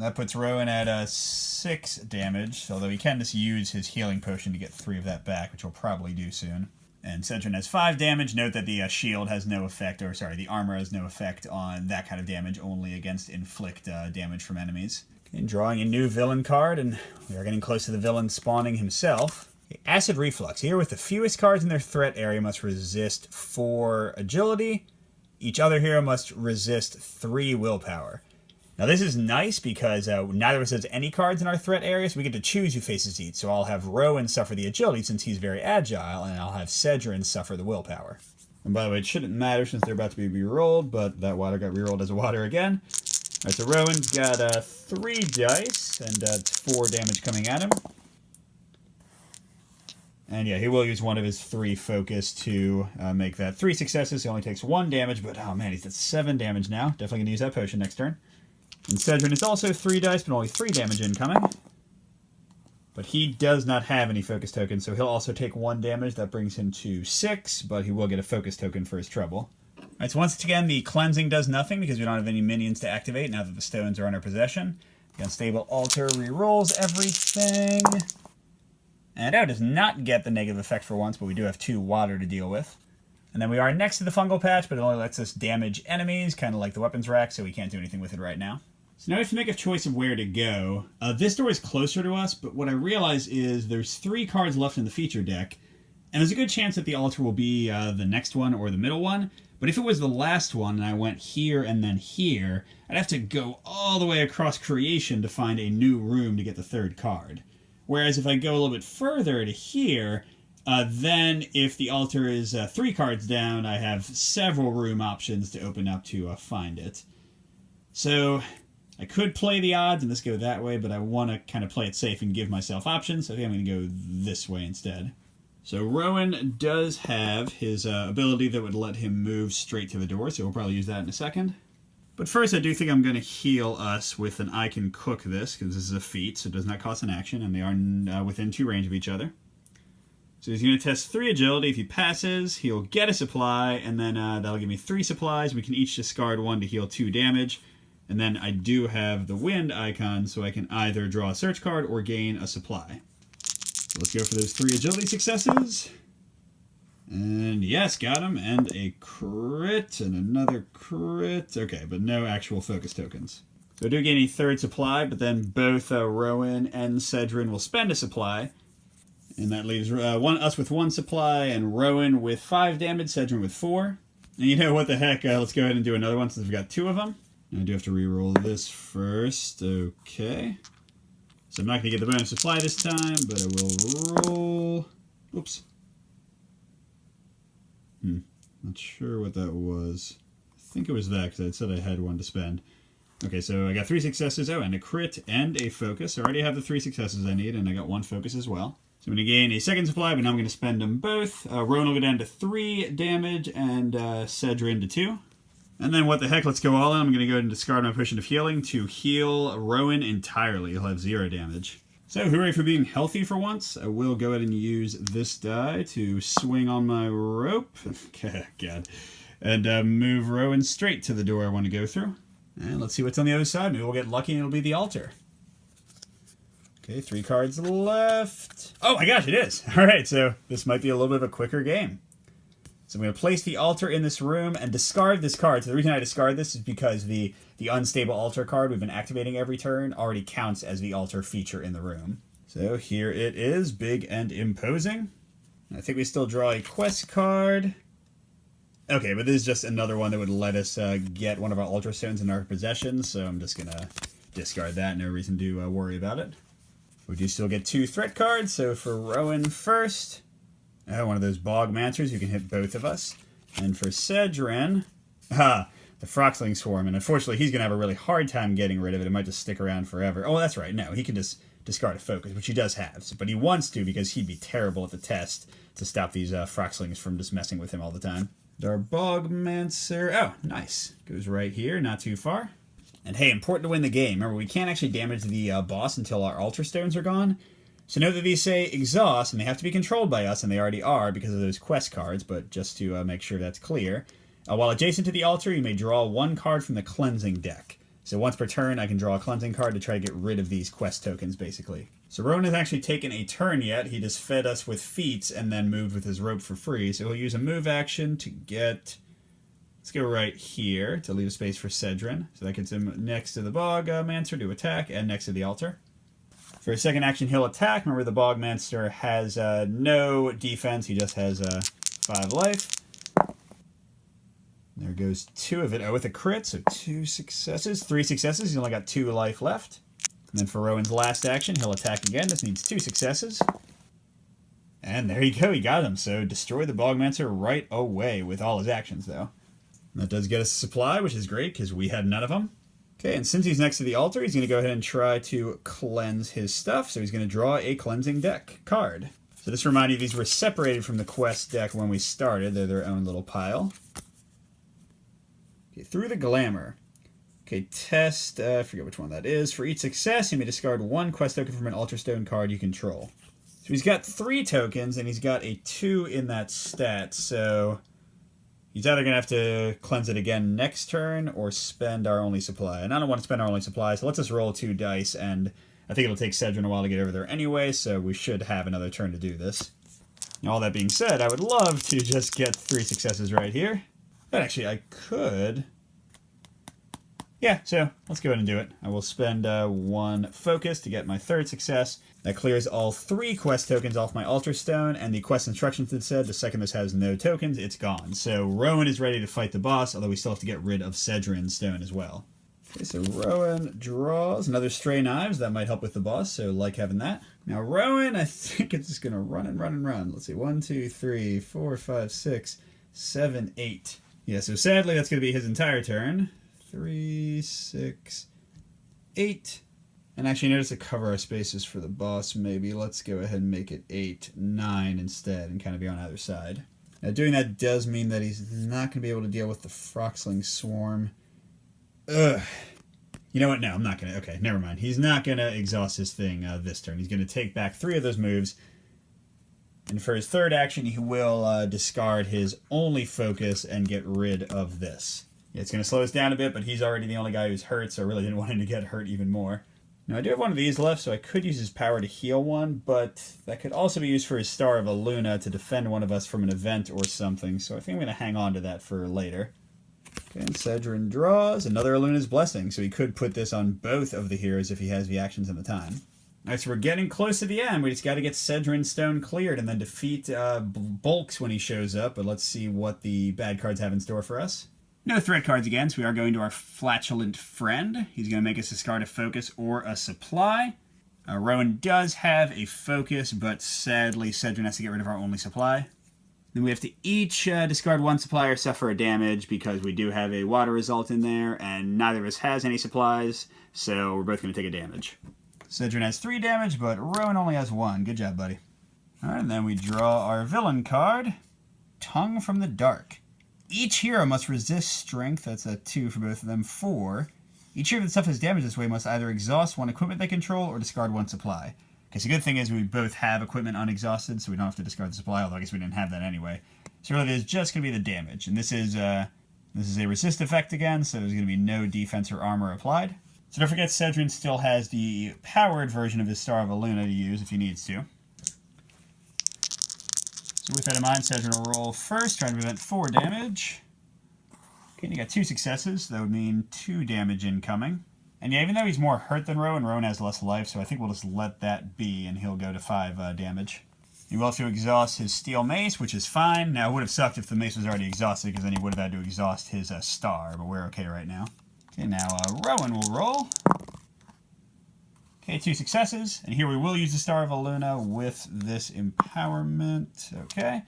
Speaker 1: That puts Rowan at 6 damage, although he can just use his healing potion to get 3 of that back, which we'll probably do soon. And Cedrin has 5 damage. Note that the shield has no effect, or sorry, the armor has no effect on that kind of damage, only against inflict damage from enemies. And drawing a new villain card, and we are getting close to the villain spawning himself. Acid Reflux. Here, with the fewest cards in their threat area, must resist 4 agility. Each other hero must resist 3 willpower. Now, this is nice because neither of us has any cards in our threat area, so we get to choose who faces each. So I'll have Rowan suffer the agility since he's very agile, and I'll have Cedrin suffer the willpower. And by the way, it shouldn't matter since they're about to be re-rolled, but that water got re-rolled as a water again. Alright, so Rowan's got 3 dice, and it's 4 damage coming at him. And yeah, he will use one of his 3 focus to make that 3 successes. He only takes 1 damage, but oh man, he's at 7 damage now. Definitely going to use that potion next turn. And Cedrin is also 3 dice, but only 3 damage incoming. But he does not have any focus tokens, so he'll also take 1 damage. That brings him to 6, but he will get a focus token for his trouble. Alright, so once again, the cleansing does nothing because we don't have any minions to activate now that the stones are in our possession. The Unstable Altar re-rolls everything. And it does not get the negative effect for once, but we do have 2 water to deal with. And then we are next to the fungal patch, but it only lets us damage enemies, kind of like the weapons rack, so we can't do anything with it right now. So now we have to make a choice of where to go. This door is closer to us, but what I realize is there's 3 cards left in the feature deck, and there's a good chance that the altar will be the next one or the middle one. But if it was the last one and I went here and then here, I'd have to go all the way across creation to find a new room to get the 3rd card. Whereas if I go a little bit further to here, then if the altar is 3 cards down, I have several room options to open up to find it. So I could play the odds and just go that way, but I want to kind of play it safe and give myself options. So I think I'm going to go this way instead. So Rowan does have his ability that would let him move straight to the door, so we'll probably use that in a second. But first, I do think I'm going to heal us with an I Can Cook This, because this is a feat, so it does not cost an action, and they are within 2 range of each other. So he's going to test 3 agility. If he passes, he'll get a supply, and then that'll give me 3 supplies. We can each discard 1 to heal 2 damage. And then I do have the wind icon, so I can either draw a search card or gain a supply. So let's go for those 3 agility successes. And yes, got him. And a crit, and another crit. Okay, but no actual focus tokens. So I do gain a 3rd supply, but then both Rowan and Cedrin will spend a supply. And that leaves us with 1 supply, and Rowan with 5 damage, Cedrin with 4. And you know what the heck, let's go ahead and do another one since we've got 2 of them. I do have to re-roll this first. Okay. So I'm not going to get the bonus supply this time, but I will roll. Oops. Not sure what that was. I think it was that, because I said I had 1 to spend. Okay, so I got 3 successes. Oh, and a crit and a focus. I already have the 3 successes I need, and I got 1 focus as well. So I'm going to gain a 2nd supply, but now I'm going to spend them both. Rowan will go down to 3 damage, and Cedrin to 2. And then what the heck, let's go all in. I'm going to go ahead and discard my potion of healing to heal Rowan entirely. He'll have 0 damage. So hooray for being healthy for once. I will go ahead and use this die to swing on my rope. Okay, God. And move Rowan straight to the door I want to go through. And let's see what's on the other side. Maybe we'll get lucky and it'll be the altar. Okay, 3 cards left. Oh my gosh, it is. All right, so this might be a little bit of a quicker game. So I'm going to place the altar in this room and discard this card. So the reason I discard this is because the unstable altar card we've been activating every turn already counts as the altar feature in the room. So here it is, big and imposing. I think we still draw a quest card. Okay, but this is just another one that would let us get one of our altar stones in our possession. So I'm just going to discard that. No reason to worry about it. We do still get 2 threat cards. So for Rowan first... one of those bog mancers who can hit both of us. And for Cedrin, the Froxling Swarm. And unfortunately, he's going to have a really hard time getting rid of it. It might just stick around forever. Oh, that's right. No, he can just discard a focus, which he does have. But he wants to because he'd be terrible at the test to stop these Froxlings from just messing with him all the time. Our bog mancer. Oh, nice. Goes right here, not too far. And hey, important to win the game. Remember, we can't actually damage the boss until our altar stones are gone. So note that these say exhaust, and they have to be controlled by us, and they already are because of those quest cards, but just to make sure that's clear. While adjacent to the altar, you may draw 1 card from the cleansing deck. So once per turn, I can draw a cleansing card to try to get rid of these quest tokens, basically. So Rowan hasn't actually taken a turn yet. He just fed us with feats and then moved with his rope for free. So he'll use a move action to get... Let's go right here to leave a space for Cedrin. So that gets him next to the Bogmancer to attack and next to the altar. For his second action, he'll attack. Remember, the Bogmancer has no defense. He just has 5 life. There goes 2 of it. Oh, with a crit, so 2 successes. 3 successes. He's only got 2 life left. And then for Rowan's last action, he'll attack again. This needs 2 successes. And there you go. He got him. So destroy the Bogmancer right away with all his actions, though. And that does get us a supply, which is great because we had none of them. Okay, and since he's next to the altar, he's going to go ahead and try to cleanse his stuff. So he's going to draw a cleansing deck card. So just to remind you, these were separated from the quest deck when we started. They're their own little pile. Okay, through the glamour. Okay, test, I forget which one that is. For each success, you may discard 1 quest token from an altar stone card you control. So he's got 3 tokens, and he's got a 2 in that stat, so... He's either going to have to cleanse it again next turn or spend our only supply. And I don't want to spend our only supply, so let's just roll 2 dice. And I think it'll take Cedrin a while to get over there anyway, so we should have another turn to do this. Now, all that being said, I would love to just get 3 successes right here. But actually, I could... Yeah, so let's go ahead and do it. I will spend 1 focus to get my 3rd success. That clears all 3 quest tokens off my altar stone, and the quest instructions that said the second this has no tokens, it's gone. So Rowan is ready to fight the boss, although we still have to get rid of Cedrin's stone as well. Okay, so Rowan draws another stray knives. That might help with the boss, so like having that. Now Rowan, I think it's just going to run and run and run. Let's see, 1, 2, 3, 4, 5, 6, 7, 8. Yeah, so sadly that's going to be his entire turn. 3, 6, 8. And actually, notice to cover our spaces for the boss, maybe. Let's go ahead and make it 8, 9 instead, and kind of be on either side. Now, doing that does mean that he's not going to be able to deal with the Froxling Swarm. Ugh. You know what? No, I'm not going to. Okay, never mind. He's not going to exhaust his thing this turn. He's going to take back 3 of those moves. And for his 3rd action, he will discard his only focus and get rid of this. Yeah, it's going to slow us down a bit, but he's already the only guy who's hurt, so I really didn't want him to get hurt even more. Now, I do have one of these left, so I could use his power to heal one, but that could also be used for his Star of Aluna to defend one of us from an event or something, so I think I'm going to hang on to that for later. Okay, and Cedrin draws another Aluna's Blessing, so he could put this on both of the heroes if he has the actions and the time. Alright, so we're getting close to the end. We just got to get Cedrin's stone cleared and then defeat Bulks when he shows up, but let's see what the bad cards have in store for us. No threat cards again, so we are going to our flatulent friend. He's going to make us discard a focus or a supply. Rowan does have a focus, but sadly Cedrin has to get rid of our only supply. Then we have to each discard 1 supply or suffer a damage because we do have a water result in there, and neither of us has any supplies, so we're both going to take a damage. Cedrin has 3 damage, but Rowan only has 1. Good job, buddy. Alright, and then we draw our villain card, Tongue from the Dark. Each hero must resist strength, that's a 2 for both of them, 4. Each hero that suffers damage this way must either exhaust 1 equipment they control or discard 1 supply. Okay, so the good thing is we both have equipment unexhausted, so we don't have to discard the supply, although I guess we didn't have that anyway. So really there's just going to be the damage, and this is a resist effect again, so there's going to be no defense or armor applied. So don't forget Cedrin still has the powered version of his Star of Aluna to use if he needs to. So with that in mind, Cedrin will roll first, trying to prevent 4 damage. Okay, and you got 2 successes. That would mean 2 damage incoming. And yeah, even though he's more hurt than Rowan, Rowan has less life, so I think we'll just let that be, and he'll go to 5 damage. He will have to exhaust his steel mace, which is fine. Now, it would have sucked if the mace was already exhausted, because then he would have had to exhaust his star, but we're okay right now. Okay, now Rowan will roll. Okay, 2 successes, and here we will use the Star of Aluna with this empowerment. Okay.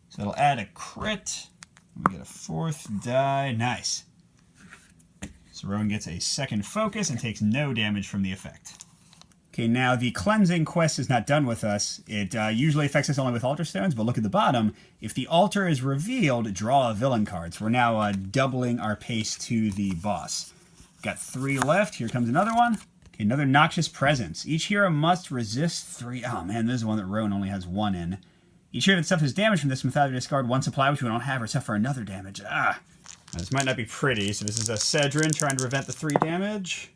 Speaker 1: So it'll add a crit. We get a 4th die. Nice. So Rowan gets a 2nd focus and takes no damage from the effect. Okay, now the cleansing quest is not done with us. It usually affects us only with altar stones, but look at the bottom. If the altar is revealed, draw a villain card. So we're now doubling our pace to the boss. Got 3 left. Here comes another one. Okay, another Noxious Presence. Each hero must resist 3... Oh man, this is one that Rowan only has 1 in. Each hero that suffers damage from this must either discard 1 supply, which we don't have, or suffer another damage. Now, this might not be pretty, so this is a Cedrin trying to prevent the 3 damage.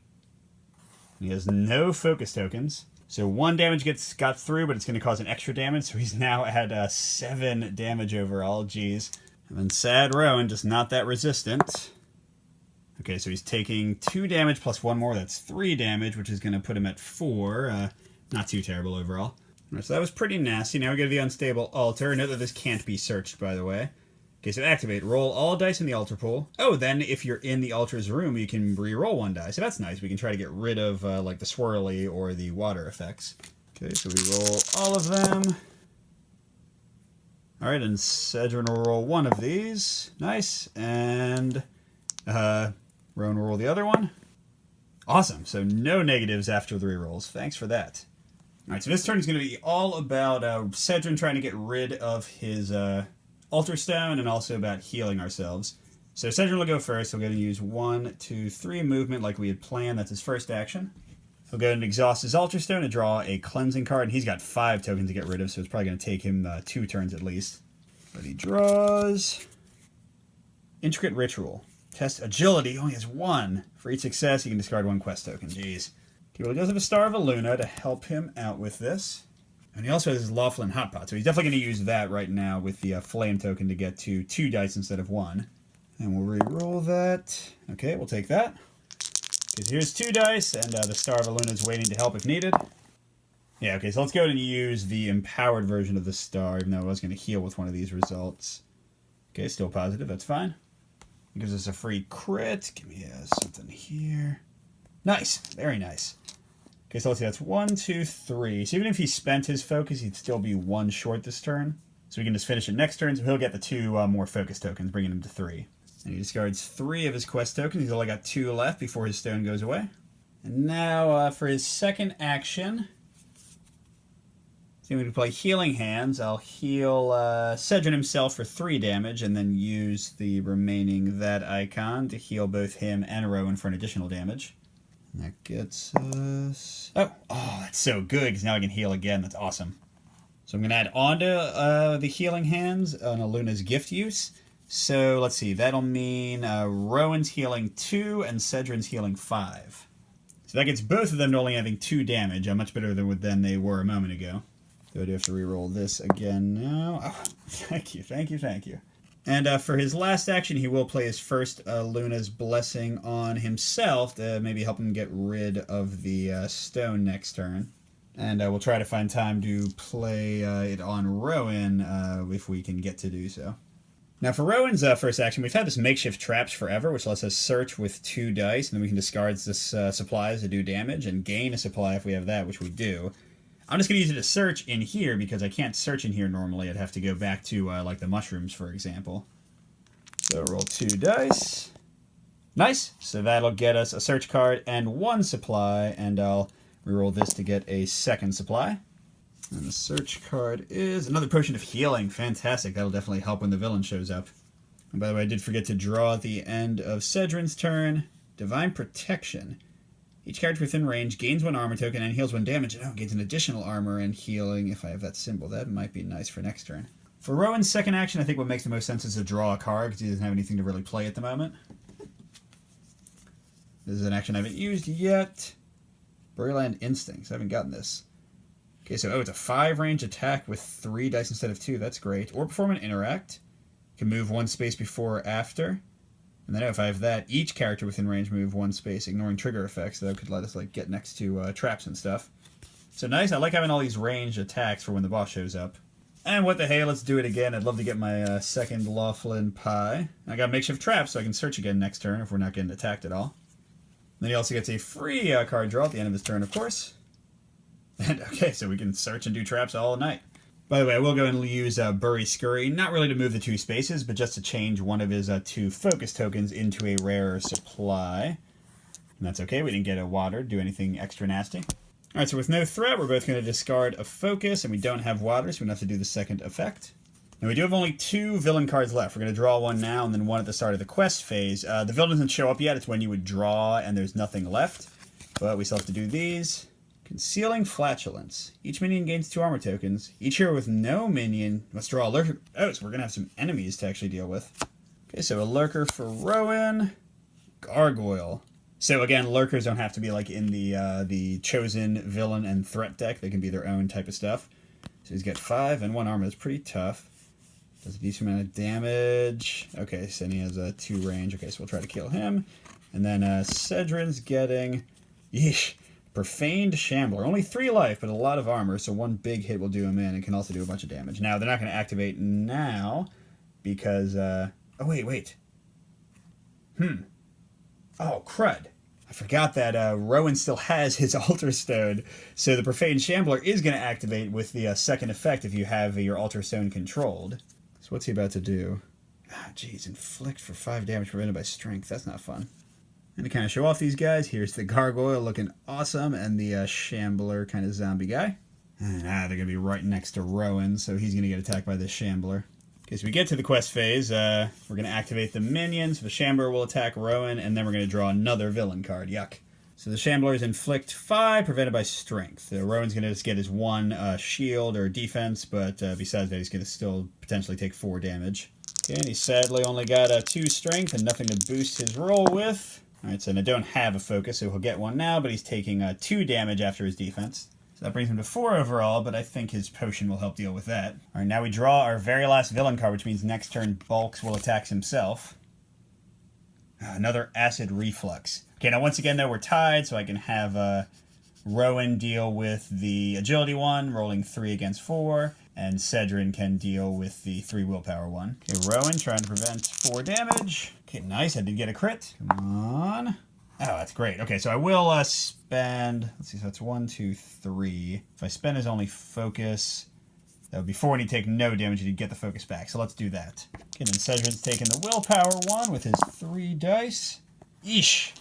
Speaker 1: He has no focus tokens. So 1 damage got through, but it's going to cause an extra damage, so he's now at 7 damage overall. Jeez. And then Sad Rowan, just not that resistant. Okay, so he's taking 2 damage plus 1 more. That's 3 damage, which is going to put him at 4. Not too terrible overall. All right, so that was pretty nasty. Now we go to the Unstable Altar. Note that this can't be searched, by the way. Okay, so activate. Roll all dice in the altar pool. Oh, then if you're in the altar's room, you can re-roll 1 die. So that's nice. We can try to get rid of like the swirly or the water effects. Okay, so we roll all of them. All right, and Cedrin will roll 1 of these. Nice. And Rowan will roll the other one. Awesome. So no negatives after the re-rolls. Thanks for that. All right, so this turn is going to be all about Cedrin trying to get rid of his Altar Stone and also about healing ourselves. So Cedrin will go first. He'll go and use 1, 2, 3 movement like we had planned. That's his first action. He'll go and exhaust his Altar Stone and draw a cleansing card. And he's got 5 tokens to get rid of, so it's probably going to take him 2 turns at least. But he draws Intricate Ritual. Test Agility. He only has 1. For each success, he can discard 1 quest token. Jeez. Okay, well, he does have a Star of Aluna to help him out with this. And he also has his Laughlin Hotpot, so he's definitely going to use that right now with the Flame token to get to 2 dice instead of 1. And we'll re-roll that. Okay, we'll take that. Because here's 2 dice, and the Star of Aluna is waiting to help if needed. Yeah, okay, so let's go ahead and use the empowered version of the star, even though I was going to heal with one of these results. Okay, still positive, that's fine. It gives us a free crit. Give me something here. Nice, very nice. Okay, so let's see, that's 1, 2, 3. So even if he spent his focus, he'd still be 1 short this turn. So we can just finish it next turn, so he'll get the 2 more focus tokens, bringing him to 3. And he discards 3 of his quest tokens. He's only got 2 left before his stone goes away. And now for his second action, so we can play Healing Hands. I'll heal Cedrin himself for 3 damage, and then use the remaining that icon to heal both him and Rowan for an additional damage. And that gets us... Oh, that's so good, because now I can heal again. That's awesome. So I'm going to add on to the Healing Hands on Aluna's gift use. So let's see, that'll mean Rowan's healing 2 and Cedrin's healing 5. So that gets both of them to only having 2 damage. Much better than they were a moment ago. So I do have to re-roll this again now. Oh, thank you, thank you, thank you. And for his last action, he will play his first Luna's Blessing on himself to maybe help him get rid of the stone next turn. And we'll try to find time to play it on Rowan if we can get to do so. Now for Rowan's first action, we've had this makeshift traps forever, which lets us search with 2 dice, and then we can discard this supplies to do damage, and gain a supply if we have that, which we do. I'm just going to use it to search in here, because I can't search in here normally. I'd have to go back to, like, the mushrooms, for example. So roll 2 dice. Nice! So that'll get us a search card and 1 supply, and I'll reroll this to get a second supply. And the search card is another potion of healing. Fantastic. That'll definitely help when the villain shows up. And by the way, I did forget to draw at the end of Cedrin's turn. Divine Protection. Each character within range gains 1 armor token and heals 1 damage. And gains an additional armor and healing if I have that symbol. That might be nice for next turn. For Rowan's second action, I think what makes the most sense is to draw a card, because he doesn't have anything to really play at the moment. This is an action I haven't used yet. Burryland Instincts. I haven't gotten this. Okay, so it's a 5 range attack with 3 dice instead of 2. That's great. Or perform an interact. Can move 1 space before or after. And then if I have that, each character within range move 1 space, ignoring trigger effects. That could let us like get next to traps and stuff. So nice. I like having all these ranged attacks for when the boss shows up. And what the hey, let's do it again. I'd love to get my second Laughlin Pie. I got makeshift traps, so I can search again next turn if we're not getting attacked at all. Then he also gets a free card draw at the end of his turn, of course. And okay, so we can search and do traps all night. By the way, I will go and use Bury Scurry, not really to move the 2 spaces, but just to change one of his 2 focus tokens into a rarer supply. And that's okay, we didn't get a water, do anything extra nasty. Alright, so with no threat, we're both going to discard a focus, and we don't have water, so we don't have to do the second effect. Now we do have only 2 villain cards left. We're going to draw 1 now, and then 1 at the start of the quest phase. The villain doesn't show up yet, it's when you would draw and there's nothing left. But we still have to do these. Concealing Flatulence. Each minion gains 2 armor tokens. Each hero with no minion must draw alert. Oh, so we're going to have some enemies to actually deal with. Okay, so a lurker for Rowan. Gargoyle. So again, lurkers don't have to be like in the chosen villain and threat deck. They can be their own type of stuff. So he's got 5 and 1 armor. That's pretty tough. Does a decent amount of damage. Okay, so he has a 2 range. Okay, so we'll try to kill him. And then Cedrin's getting, yeesh, Profaned Shambler. Only 3 life, but a lot of armor. So 1 big hit will do him in and can also do a bunch of damage. Now, they're not going to activate now because, oh, wait. Oh, crud. I forgot that Rowan still has his Altar Stone, so the Profaned Shambler is going to activate with the second effect if you have your Altar Stone controlled. So what's he about to do? Ah, geez, inflict for 5 damage prevented by strength. That's not fun. And to kind of show off these guys, here's the Gargoyle looking awesome, and the Shambler kind of zombie guy. And they're going to be right next to Rowan, so he's going to get attacked by this Shambler. As we get to the quest phase, we're going to activate the minions. The Shambler will attack Rowan, and then we're going to draw another villain card. Yuck. So the Shambler's inflict 5, prevented by strength. Rowan's going to just get his 1 shield or defense, but besides that, he's going to still potentially take 4 damage. Okay, and he sadly only got 2 strength and nothing to boost his roll with. Alright, so I don't have a focus, so he'll get 1 now, but he's taking 2 damage after his defense. So that brings him to 4 overall, but I think his potion will help deal with that. Alright, now we draw our very last villain card, which means next turn Bulks will attack himself. Another Acid Reflux. Okay, now once again, though, we're tied, so I can have Rowan deal with the Agility one, rolling 3 against 4, and Cedrin can deal with the 3 Willpower one. Okay, Rowan trying to prevent 4 damage. Okay, nice, I did get a crit. Come on. Oh, that's great. Okay, so I will spend, let's see, so that's 1, 2, 3. If I spend his only focus, that would be 4 and he'd take no damage and he'd get the focus back. So let's do that. Okay, then Cedrin's taking the Willpower one with his 3 dice. Yeesh.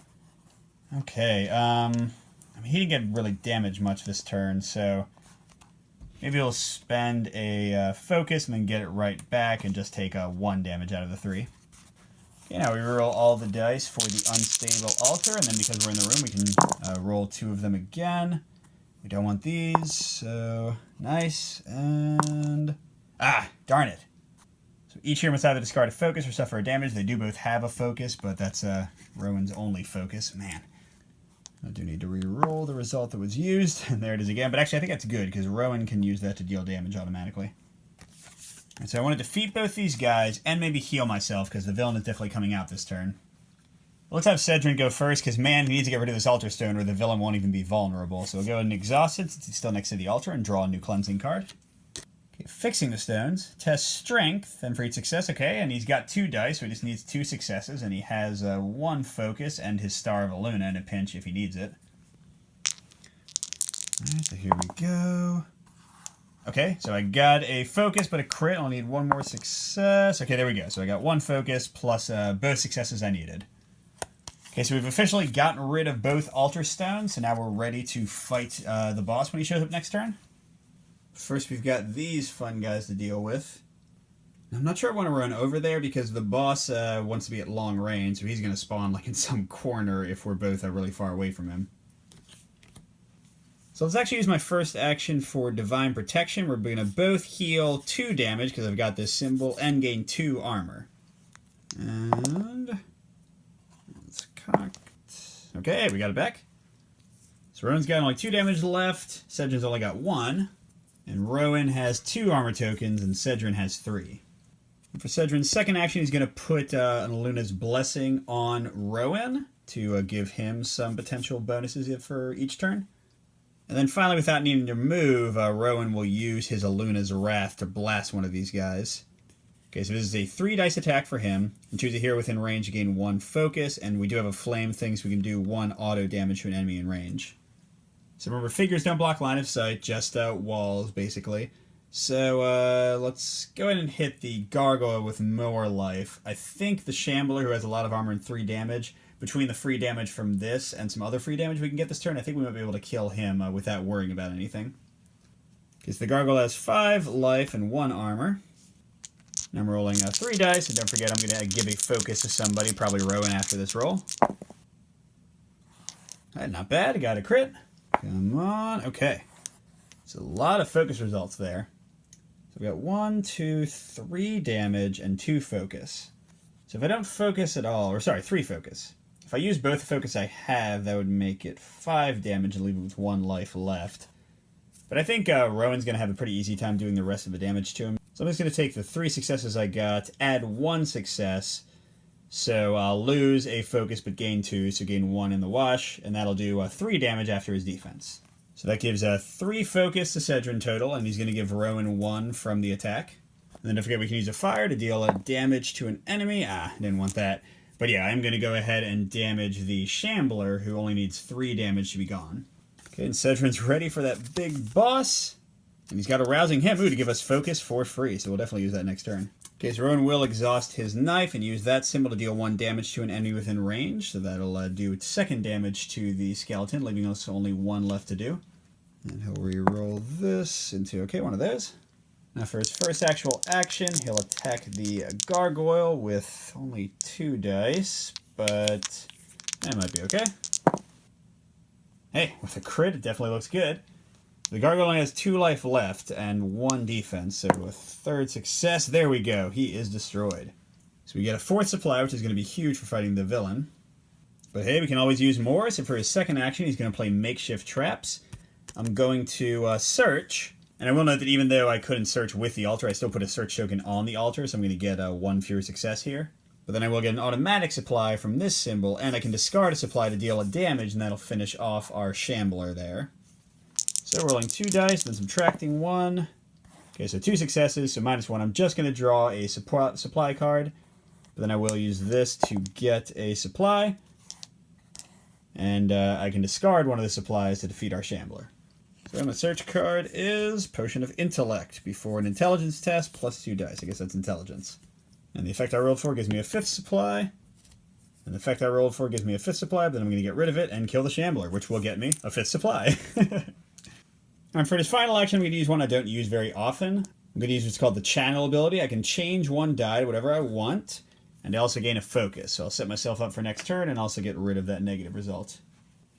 Speaker 1: Okay, I mean, he didn't get really damaged much this turn, so maybe he'll spend a focus and then get it right back and just take 1 damage out of the 3. Okay, now we roll all the dice for the Unstable Altar, and then because we're in the room, we can roll 2 of them again. We don't want these, so nice, and darn it. So each hero must either discard a focus or suffer a damage. They do both have a focus, but that's Rowan's only focus. Man, I do need to re-roll the result that was used, and there it is again. But actually, I think that's good, because Rowan can use that to deal damage automatically. And so I want to defeat both these guys, and maybe heal myself, because the villain is definitely coming out this turn. Well, let's have Cedrin go first, because man, he needs to get rid of this Altar Stone, or the villain won't even be vulnerable. So we'll go ahead and exhaust it, since he's still next to the altar, and draw a new cleansing card. Okay, fixing the stones. Test strength, and for each success, okay, and he's got 2 dice, so he just needs 2 successes, and he has 1 focus, and his Star of Aluna in a pinch if he needs it. Alright, so here we go. Okay, so I got a focus, but a crit. I'll need 1 more success. Okay, there we go. So I got 1 focus plus both successes I needed. Okay, so we've officially gotten rid of both Altar Stones, so now we're ready to fight the boss when he shows up next turn. First, we've got these fun guys to deal with. I'm not sure I want to run over there because the boss wants to be at long range, so he's going to spawn like in some corner if we're both really far away from him. So let's actually use my first action for Divine Protection. We're going to both heal 2 damage because I've got this symbol and gain 2 armor. And it's cocked. Okay, we got it back. So Rowan's got only 2 damage left. Cedrin's only got 1. And Rowan has 2 armor tokens and Cedrin has 3. And for Cedrin's second action, he's going to put an Aluna's Blessing on Rowan to give him some potential bonuses for each turn. And then finally, without needing to move, Rowan will use his Aluna's Wrath to blast one of these guys. Okay, so this is a 3 dice attack for him. And choose a hero within range to gain 1 focus, and we do have a flame thing, so we can do 1 auto damage to an enemy in range. So remember, figures don't block line of sight, just walls, basically. So let's go ahead and hit the Gargoyle with more life. I think the Shambler, who has a lot of armor and 3 damage, between the free damage from this and some other free damage we can get this turn, I think we might be able to kill him without worrying about anything. Because the Gargoyle has 5 life and 1 armor. Now I'm rolling 3 dice, and don't forget I'm going to give a focus to somebody, probably Rowan after this roll. Alright, not bad, I got a crit. Come on, okay. It's a lot of focus results there. So we got 1, 2, 3 damage and 2 focus. So if I don't focus at all, or sorry, 3 focus. If I use both the focus I have, that would make it 5 damage and leave him with 1 life left. But I think Rowan's going to have a pretty easy time doing the rest of the damage to him. So I'm just going to take the 3 successes I got, add 1 success. So I'll lose a focus but gain 2, so gain 1 in the wash, and that'll do 3 damage after his defense. So that gives 3 focus to Cedrin total, and he's going to give Rowan 1 from the attack. And then don't forget we can use a fire to deal damage to an enemy. Didn't want that. But yeah, I'm going to go ahead and damage the Shambler, who only needs 3 damage to be gone. Okay, and Cedrin's ready for that big boss. And he's got a Rousing Him to give us focus for free, so we'll definitely use that next turn. Okay, so Rowan will exhaust his knife and use that symbol to deal 1 damage to an enemy within range. So that'll do 2nd damage to the skeleton, leaving us only 1 left to do. And he'll re-roll this into, okay, one of those. Now for his first actual action, he'll attack the gargoyle with only 2 dice, but that might be okay. Hey, with a crit, it definitely looks good. The gargoyle only has 2 life left and 1 defense, so with 3rd success, there we go. He is destroyed. So we get a 4th supply, which is going to be huge for fighting the villain. But hey, we can always use more, so for his second action, he's going to play makeshift traps. I'm going to search, and I will note that even though I couldn't search with the altar, I still put a search token on the altar, so I'm going to get 1 fewer success here. But then I will get an automatic supply from this symbol, and I can discard a supply to deal a damage, and that'll finish off our Shambler there. So rolling 2 dice, then subtracting 1. Okay, so 2 successes, so -1. I'm just going to draw a supply card, but then I will use this to get a supply, and I can discard one of the supplies to defeat our Shambler. So my search card is Potion of Intellect. Before an intelligence test, plus 2 dice. I guess that's intelligence. And the effect I rolled for gives me a 5th supply. And the effect I rolled for gives me a 5th supply, but then I'm going to get rid of it and kill the Shambler, which will get me a 5th supply. And for this final action, I'm going to use one I don't use very often. I'm going to use what's called the Channel ability. I can change 1 die to whatever I want, and I also gain a focus. So I'll set myself up for next turn and also get rid of that negative result.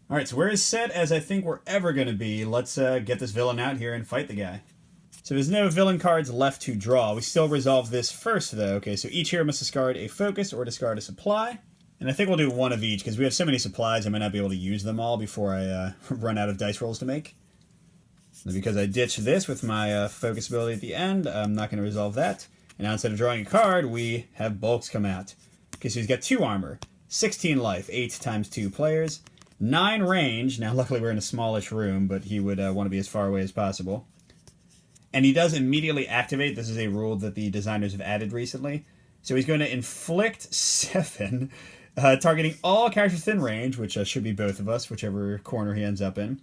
Speaker 1: Alright, so we're as set as I think we're ever going to be. Let's get this villain out here and fight the guy. So there's no villain cards left to draw. We still resolve this first, though. Okay, so each hero must discard a focus or discard a supply. And I think we'll do 1 of each, because we have so many supplies I might not be able to use them all before I run out of dice rolls to make. And because I ditched this with my focus ability at the end, I'm not going to resolve that. And now instead of drawing a card, we have bulks come out. Okay, so he's got 2 armor, 16 life, 8 times 2 players. 9 range. Now, luckily, we're in a smallish room, but he would want to be as far away as possible. And he does immediately activate. This is a rule that the designers have added recently. So he's going to inflict 7, targeting all characters within range, which should be both of us, whichever corner he ends up in.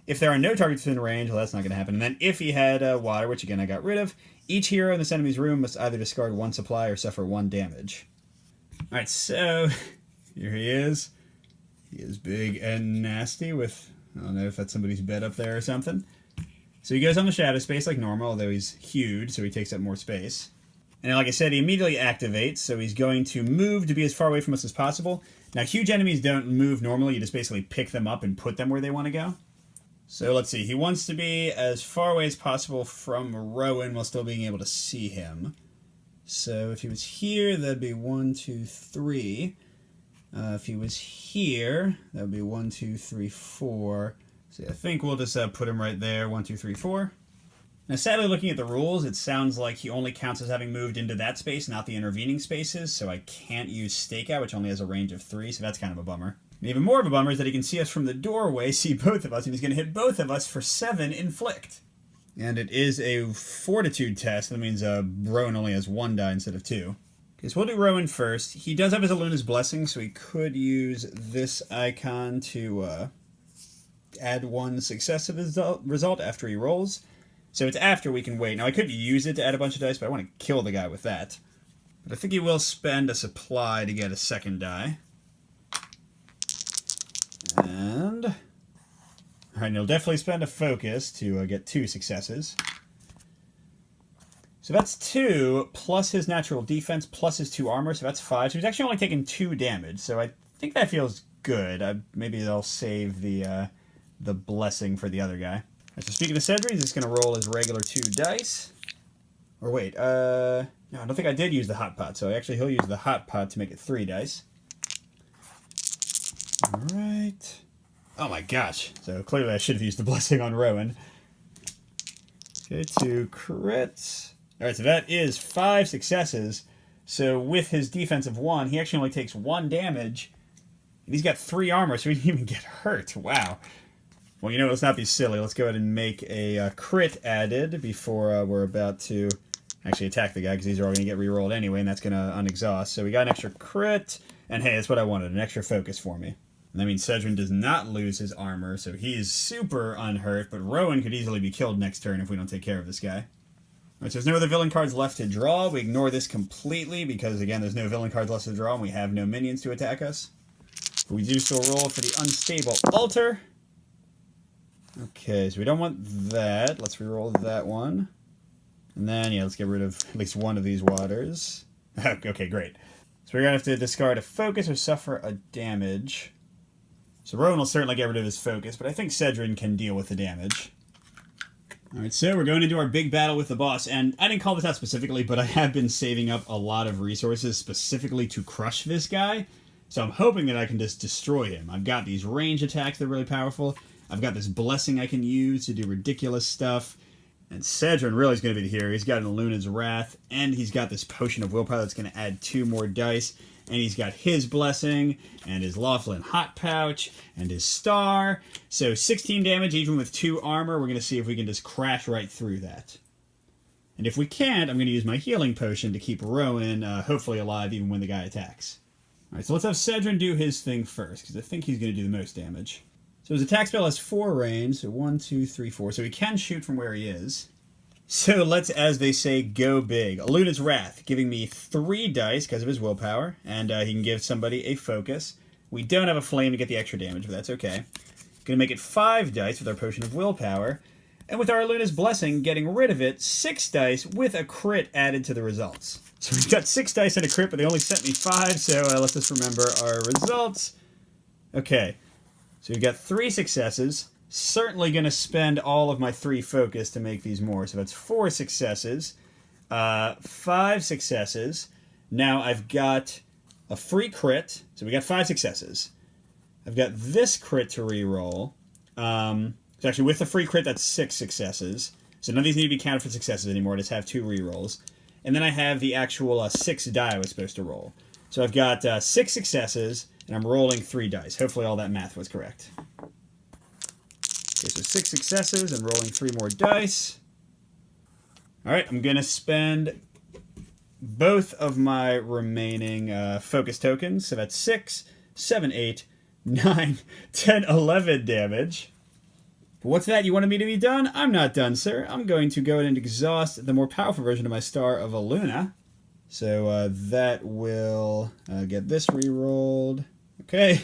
Speaker 1: If there are no targets within range, well, that's not going to happen. And then if he had water, which again I got rid of, each hero in this enemy's room must either discard 1 supply or suffer 1 damage. Alright, so here he is. He is big and nasty with, I don't know if that's somebody's bed up there or something. So he goes on the shadow space like normal, although he's huge, so he takes up more space. And like I said, he immediately activates, so he's going to move to be as far away from us as possible. Now, huge enemies don't move normally. You just basically pick them up and put them where they want to go. So let's see. He wants to be as far away as possible from Rowan while still being able to see him. So if he was here, that'd be 1, 2, 3. If he was here, that would be 1, 2, 3, 4. So I think we'll just put him right there, 1, 2, 3, 4. Now, sadly, looking at the rules, it sounds like he only counts as having moved into that space, not the intervening spaces, so I can't use Stakeout, which only has a range of 3, so that's kind of a bummer. And even more of a bummer is that he can see us from the doorway, see both of us, and he's going to hit both of us for 7 inflict. And it is a fortitude test. That means Rowan only has 1 die instead of 2. Okay, so we'll do Rowan first. He does have his Aluna's Blessing, so he could use this icon to add 1 success to the result after he rolls. So it's after we can wait. Now, I could use it to add a bunch of dice, but I want to kill the guy with that. But I think he will spend a supply to get a 2nd die. And alright, he'll definitely spend a focus to get 2 successes. So that's 2, plus his natural defense, plus his 2 armor, so that's 5. So he's actually only taking 2 damage, so I think that feels good. Maybe they'll save the blessing for the other guy. Right, so speaking of Cedric, he's just going to roll his regular 2 dice. Or wait, No, I don't think I did use the hot pot, so actually he'll use the hot pot to make it 3 dice. Alright. Oh my gosh. So clearly I should have used the blessing on Rowan. Okay, 2 crits. Alright, so that is 5 successes. So with his defense of 1, he actually only takes 1 damage. And he's got 3 armor, so he didn't even get hurt. Wow. Well, you know, let's not be silly. Let's go ahead and make a crit added before we're about to actually attack the guy, because these are all going to get rerolled anyway, and that's going to unexhaust. So we got an extra crit, and hey, that's what I wanted, an extra focus for me. And that means Cedrin does not lose his armor, so he is super unhurt, but Rowan could easily be killed next turn if we don't take care of this guy. Alright, so there's no other villain cards left to draw. We ignore this completely, because again, there's no villain cards left to draw, and we have no minions to attack us. But we do still roll for the unstable altar. Okay, so we don't want that. Let's reroll that one. And then, yeah, let's get rid of at least one of these waters. Okay, great. So we're going to have to discard a focus or suffer a damage. So Rowan will certainly get rid of his focus, but I think Cedrin can deal with the damage. Alright, so we're going into our big battle with the boss, and I didn't call this out specifically, but I have been saving up a lot of resources specifically to crush this guy. So I'm hoping that I can just destroy him. I've got these range attacks that are really powerful. I've got this blessing I can use to do ridiculous stuff. And Cedrin really is going to be the hero. He's got an Luna's Wrath, and he's got this Potion of Willpower that's going to add 2 more dice. And he's got his blessing, and his Laughlin Hot Pouch, and his star. So 16 damage, even with 2 armor. We're going to see if we can just crash right through that. And if we can't, I'm going to use my healing potion to keep Rowan hopefully alive even when the guy attacks. Alright, so let's have Cedrin do his thing first, because I think he's going to do the most damage. So his attack spell has 4 range, so 1, 2, 3, 4. So he can shoot from where he is. So let's, as they say, go big. Luna's Wrath, giving me 3 dice because of his willpower, and he can give somebody a focus. We don't have a flame to get the extra damage, but that's okay. Gonna make it 5 dice with our Potion of Willpower, and with our Luna's Blessing, getting rid of it, 6 dice with a crit added to the results. So we've got 6 dice and a crit, but they only sent me 5, so let's just remember our results. Okay, so we've got 3 successes. Certainly going to spend all of my 3 focus to make these more. So that's 4 successes, 5 successes. Now I've got a free crit. So we got 5 successes. I've got this crit to reroll. So actually with the free crit, that's 6 successes. So none of these need to be counted for successes anymore. I just have 2 rerolls. And then I have the actual 6 die I was supposed to roll. So I've got 6 successes, and I'm rolling 3 dice. Hopefully all that math was correct. Okay, so 6 successes and rolling 3 more dice. Alright, I'm going to spend both of my remaining focus tokens. So that's 6, 7, 8, 9, 10, 11 damage. But what's that? You wanted me to be done? I'm not done, sir. I'm going to go ahead and exhaust the more powerful version of my Star of Aluna. So that will get this re-rolled. Okay.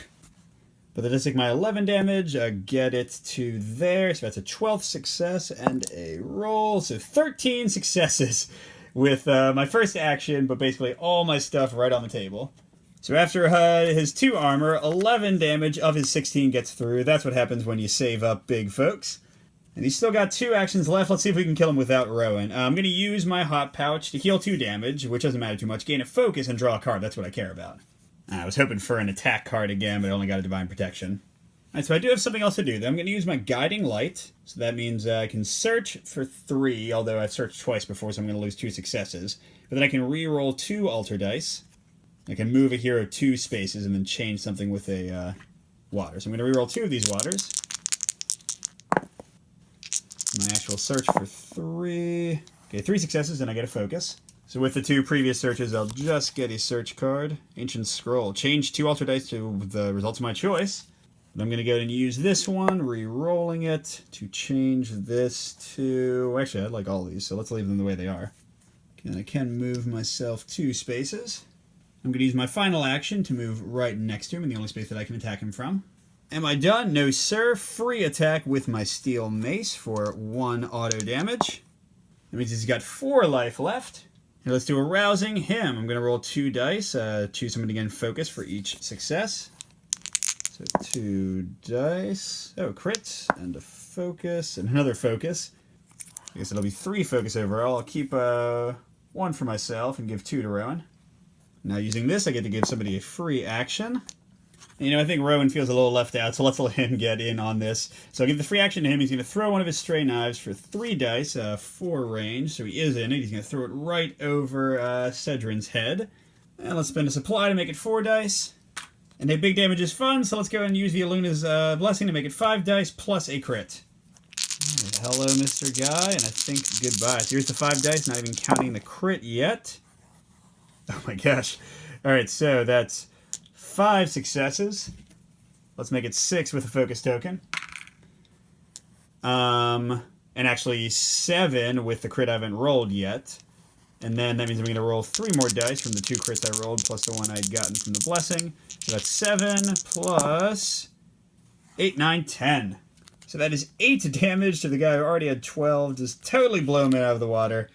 Speaker 1: But that does take my 11 damage, get it to there, so that's a 12th success and a roll. So 13 successes with my first action, but basically all my stuff right on the table. So after his 2 armor, 11 damage of his 16 gets through. That's what happens when you save up big folks. And he's still got 2 actions left. Let's see if we can kill him without Rowan. I'm going to use my Hot Pouch to heal 2 damage, which doesn't matter too much. Gain a focus and draw a card. That's what I care about. I was hoping for an attack card again, but I only got a Divine Protection. Alright, so I do have something else to do, though. I'm going to use my Guiding Light. So that means I can search for 3, although I've searched twice before, so I'm going to lose 2 successes. But then I can re-roll 2 altar dice. I can move a hero 2 spaces and then change something with a water. So I'm going to re-roll 2 of these waters. My actual search for 3. Okay, 3 successes, and I get a focus. So with the 2 previous searches, I'll just get a search card. Ancient Scroll. Change 2 altar dice to the results of my choice. And I'm going to go ahead and use this one, re-rolling it to change this to... Actually, I like all these, so let's leave them the way they are. Okay, and I can move myself 2 spaces. I'm going to use my final action to move right next to him in the only space that I can attack him from. Am I done? No, sir. Free attack with my Steel Mace for 1 auto damage. That means he's got 4 life left. Now let's do a rousing him. I'm going to roll 2 dice. Choose someone to gain focus for each success. So 2 dice. Oh, crit. And a focus. And another focus. I guess it'll be 3 focus overall. I'll keep 1 for myself and give 2 to Rowan. Now using this, I get to give somebody a free action. And, I think Rowan feels a little left out, so let's let him get in on this. So I'll give the free action to him. He's going to throw one of his stray knives for 3 dice, 4 range, so he is in it. He's going to throw it right over Cedrin's head. And let's spend a supply to make it 4 dice. And hey, big damage is fun, so let's go and use the Aluna's Blessing to make it 5 dice plus a crit. Right, hello, Mr. Guy, and I think goodbye. So here's the 5 dice, not even counting the crit yet. Oh my gosh. Alright, so that's 5 successes. Let's make it 6 with a focus token. And actually 7 with the crit I haven't rolled yet. And then that means I'm going to roll 3 more dice from the 2 crits I rolled plus the 1 I'd gotten from the blessing. So that's 7 plus 8, 9, 10. So that is 8 damage to the guy who already had 12. Just totally blow him out of the water.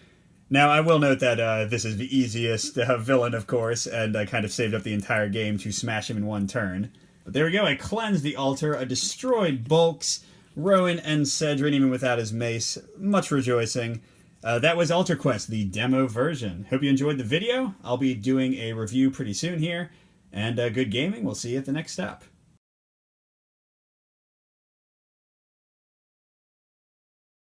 Speaker 1: Now, I will note that this is the easiest villain, of course, and I kind of saved up the entire game to smash him in 1 turn. But there we go, I cleansed the altar, I destroyed Bulks, Rowan, and Cedrin, even without his mace. Much rejoicing. That was Altar Quest, the demo version. Hope you enjoyed the video. I'll be doing a review pretty soon here, and good gaming. We'll see you at the next step.